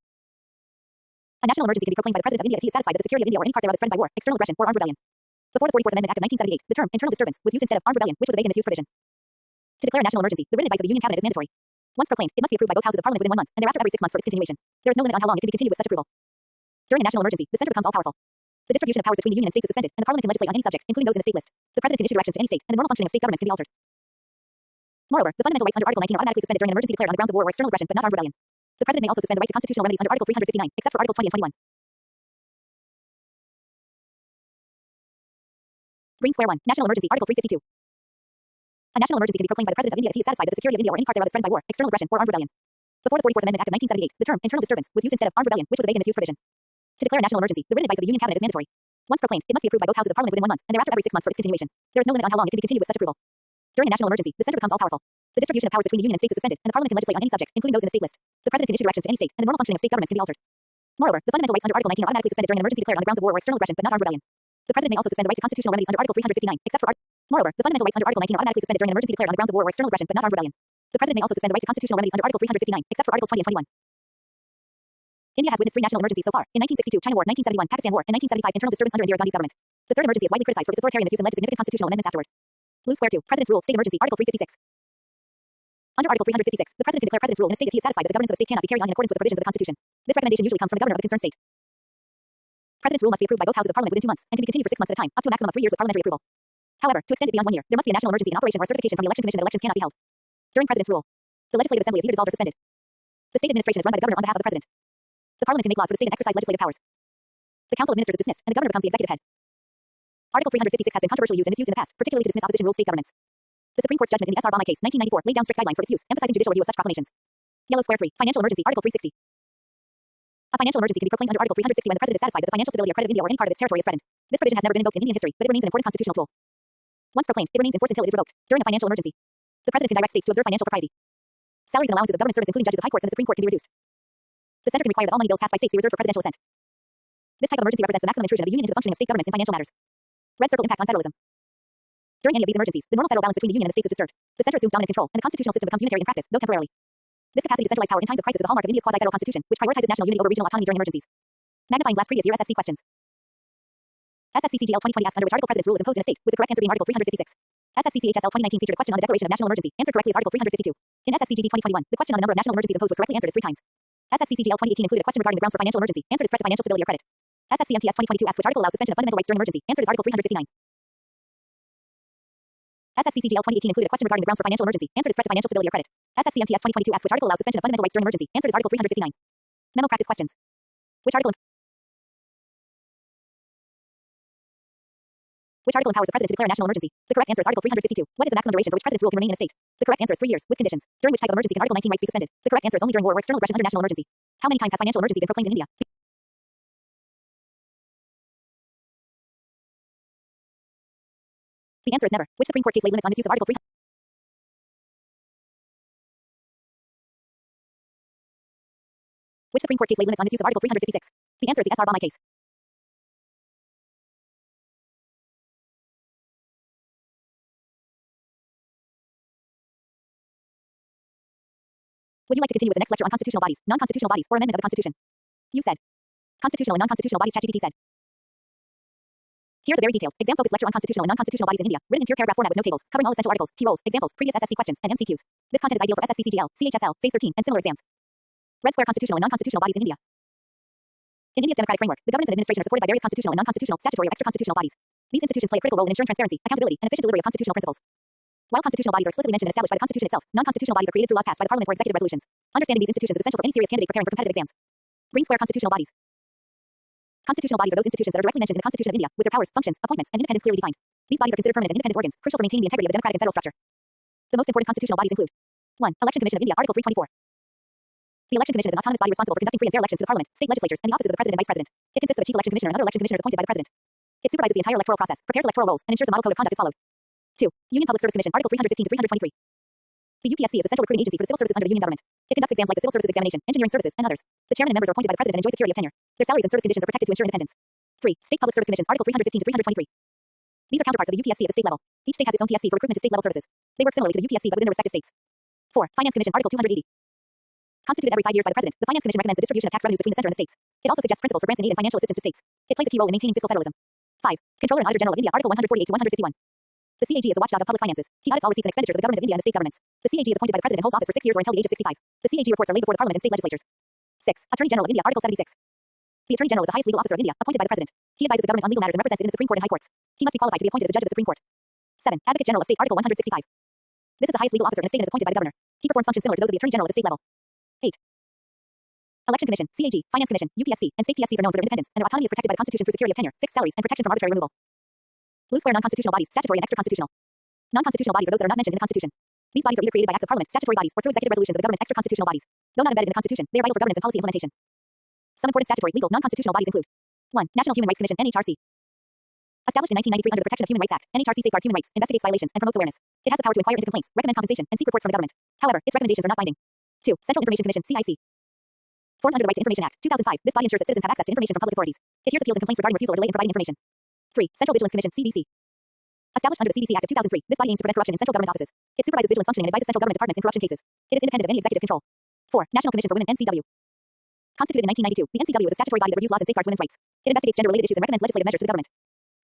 A national emergency can be proclaimed by the President of India if he is satisfied that the security of India or any part thereof is threatened by war, external aggression, or armed rebellion. Before the 44th Amendment Act of 1978, the term internal disturbance was used instead of armed rebellion, which was a vague and misused provision. To declare a national emergency, the written advice of the Union Cabinet is mandatory. Once proclaimed, it must be approved by both houses of Parliament within 1 month, and thereafter every 6 months for its continuation. There is no limit on how long it can be continued with such approval. During a national emergency, the center becomes all-powerful. The distribution of powers between the Union and states is suspended, and the Parliament can legislate on any subject, including those in the state list. The President can issue directions to any state, and the normal functioning of state governments can be altered. Moreover, the fundamental rights under Article 19 are automatically suspended during an emergency declared on the grounds of war or external aggression, but not armed rebellion. The President may also suspend the right to constitutional remedies under Article 359, except for Articles 20 and 21. Green Square 1, National Emergency, Article 352. A national emergency can be proclaimed by the President of India if he is satisfied that the security of India or any part thereof is threatened by war, external aggression, or armed rebellion. Before the 44th Amendment Act of 1978, the term internal disturbance was used instead of armed rebellion, which was a vague and misused provision. To declare a national emergency, the written advice of the Union Cabinet is mandatory. Once proclaimed, it must be approved by both houses of Parliament within 1 month, and thereafter every 6 months for its continuation. There is no limit on how long it can be continued with such approval. During a national emergency, the center becomes all-powerful. The distribution of powers between the Union and states is suspended, and the Parliament can legislate on any subject, including those in the state list. The President can issue directions to any state, and the normal functioning of state governments can be altered. Moreover, the fundamental rights under Article 19 are automatically suspended during an emergency declared on the grounds of war or external aggression, but not armed rebellion. The President may also suspend the right to constitutional remedies under Article 359, except for Moreover, the fundamental rights under Article 19 are automatically suspended during an emergency declared on the grounds of war or external aggression, but not armed rebellion. The President may also suspend the right to constitutional remedies under Article 359, except for Articles 20 and 21. India has witnessed 3 national emergencies so far: in 1962, China War; 1971, Pakistan War; and 1975, internal disturbance under Indira Gandhi's government. The third emergency is widely criticized for its authoritarian misuse and led to significant constitutional amendments afterward. Blue Square 2, President's rule, state emergency, Article 356. Under Article 356, the President can declare President's rule in a state if he is satisfied that the governance of a state cannot be carried on in accordance with the provisions of the Constitution. This recommendation usually comes from the governor of the concerned state. President's rule must be approved by both houses of Parliament within 2 months and can be continued for 6 months at a time, up to a maximum of 3 years with parliamentary approval. However, to extend it beyond 1 year, there must be a national emergency in operation or a certification from the Election Commission that elections cannot be held. During President's rule, the Legislative Assembly is either dissolved or suspended. The state administration is run by the governor on behalf of the President. The Parliament can make laws for the state and exercise legislative powers. The Council of Ministers is dismissed, and the governor becomes the executive head. Article 356 has been controversially used and misused in the past, particularly to dismiss opposition-ruled state governments. The Supreme Court's judgment in the S.R. Obama case, 1994, laid down strict guidelines for its use, emphasizing judicial review of such proclamations. Yellow Square 3, Financial Emergency, Article 360. A financial emergency can be proclaimed under Article 360 when the President is satisfied that the financial stability or credit of India or any part of its territory is threatened. This provision has never been invoked in Indian history, but it remains an important constitutional tool. Once proclaimed, it remains in force until it is revoked. During a financial emergency, the President can direct states to observe financial propriety. Salaries and allowances of government servants, including judges of high courts and the Supreme Court, can be reduced. The Senate can require that all money bills passed by states be reserved for presidential assent. This type of emergency represents the maximum intrusion of the Union into the functioning of state governments in financial matters. Red circle impact on federalism. During any of these emergencies, the normal federal balance between the Union and the states is disturbed. The center assumes dominant control, and the constitutional system becomes unitary in practice, though temporarily. This capacity to centralize power in times of crisis is a hallmark of India's quasi-federal constitution, which prioritizes national unity over regional autonomy during emergencies. Magnifying glass previous year SSC questions. SSCCGL 2020 asked under which article President's rule is imposed in a state, with the correct answer being Article 356. SSCCHSL 2019 featured a question on the declaration of national emergency, answered correctly as Article 352. In SSCGD 2021, the question on the number of national emergencies imposed was correctly answered as 3 times. SSCCGL 2018 included a question regarding the grounds for financial emergency, answered as threat to financial stability or credit. SSCMTS 2022 asked which article allows suspension of fundamental rights during emergency, answered as Article 359. SSCCGL 2018 included a question regarding the grounds for financial emergency, answered as threat to financial stability or credit. SSCMTS 2022 asked which article allows suspension of fundamental rights during emergency, answered as Article 359. Memo practice questions. Which article empowers the President to declare a national emergency? The correct answer is Article 352. What is the maximum duration for which President's rule can remain in a state? The correct answer is 3 years, with conditions. During which type of emergency can Article 19 rights be suspended? The correct answer is only during war or external aggression under national emergency. How many times has financial emergency been proclaimed in India? The answer is never. Which Supreme Court case laid limits on misuse of Article 3? Which Supreme Court case laid limits on misuse of Article 356? The answer is the S.R. Obama case. Would you like to continue with the next lecture on constitutional bodies, non-constitutional bodies, or amendment of the Constitution? You said. Constitutional and non-constitutional bodies, ChatGPT said. Here's a very detailed, exam-focused lecture on constitutional and non-constitutional bodies in India, written in pure paragraph format with no tables, covering all essential articles, key roles, examples, previous SSC questions, and MCQs. This content is ideal for SSCCGL, CHSL, Phase 13, and similar exams. Red Square constitutional and non-constitutional bodies in India. In India's democratic framework, the governance and administration are supported by various constitutional and non-constitutional, statutory or extra-constitutional bodies. These institutions play a critical role in ensuring transparency, accountability, and efficient delivery of constitutional principles. While constitutional bodies are explicitly mentioned and established by the Constitution itself, non-constitutional bodies are created through laws passed by the Parliament or executive resolutions. Understanding these institutions is essential for any serious candidate preparing for competitive exams. Green Square constitutional bodies. Constitutional bodies are those institutions that are directly mentioned in the Constitution of India, with their powers, functions, appointments, and independence clearly defined. These bodies are considered permanent and independent organs, crucial for maintaining the integrity of the democratic and federal structure. The most important constitutional bodies include 1. Election Commission of India, Article 324. The Election Commission is an autonomous body responsible for conducting free and fair elections to the Parliament, state legislatures, and the offices of the President and Vice President. It consists of a chief election commissioner and other election commissioners appointed by the President. It supervises the entire electoral process, prepares electoral rolls, and ensures a model code of conduct is followed. 2. Union Public Service Commission, Article 315 to 323. The UPSC is the central recruiting agency for the civil services under the Union government. It conducts exams like the Civil Services Examination, Engineering Services, and others. The chairman and members are appointed by the President and enjoy security of tenure. Their salaries and service conditions are protected to ensure independence. 3. State Public Service Commissions, Article 315 to 323. These are counterparts of the UPSC at the state level. Each state has its own PSC for recruitment to state-level services. They work similarly to the UPSC but within their respective states. 4. Finance Commission, Article 280. Constituted every 5 years by the President, the Finance Commission recommends the distribution of tax revenues between the center and the states. It also suggests principles for grants and aid and financial assistance to states. It plays a key role in maintaining fiscal federalism. 5. Controller and Auditor General of India, Article 148 to 151. The CAG is a watchdog of public finances. He audits all receipts and expenditures of the government of India and the state governments. The CAG is appointed by the President and holds office for 6 years or until the age of 65. The CAG reports are laid before the Parliament and state legislatures. 6. Attorney General of India, Article 76. The Attorney General is the highest legal officer of India, appointed by the President. He advises the government on legal matters and represents it in the Supreme Court and High Courts. He must be qualified to be appointed as a judge of the Supreme Court. 7. Advocate General of State, Article 165. This is the highest legal officer in a state and is appointed by the governor. He performs functions similar to those of the Attorney General at the state level. 8. Election Commission, CAG, Finance Commission, UPSC, and state PSCs are known for their independence, and their autonomy is protected by the Constitution through security of tenure, fixed salaries, and protection from arbitrary removal. Blue Square non-constitutional bodies, statutory and extra-constitutional. Non-constitutional bodies are those that are not mentioned in the Constitution. These bodies are either created by acts of Parliament, statutory bodies, or through executive resolutions of the government, extra-constitutional bodies. Though not embedded in the Constitution, they are vital for governance and policy implementation. Some important statutory, legal, non-constitutional bodies include 1. National Human Rights Commission, NHRC. Established in 1993 under the Protection of Human Rights Act, NHRC safeguards human rights, investigates violations, and promotes awareness. It has the power to inquire into complaints, recommend compensation, and seek reports from the government. However, its recommendations are not binding. 2. Central Information Commission, CIC. Formed under the Right to Information Act, 2005, this body ensures that citizens have access to information from public authorities. It hears appeals and complaints regarding refusal or delay in providing information. 3. Central Vigilance Commission, CVC. Established under the CVC Act of 2003, this body aims to prevent corruption in central government offices. It supervises vigilance functioning and advises central government departments in corruption cases. It is independent of any executive control. 4. National Commission for Women, NCW. Constituted in 1992, the NCW is a statutory body that reviews laws and safeguards women's rights. It investigates gender-related issues and recommends legislative measures to the government.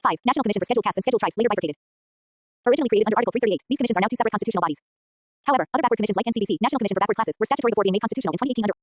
5. National Commission for Scheduled Castes and Scheduled Tribes, later bifurcated. Originally created under Article 338, these commissions are now 2 separate constitutional bodies. However, other backward commissions like NCBC, National Commission for Backward Classes, were statutory before being made constitutional in 2018 under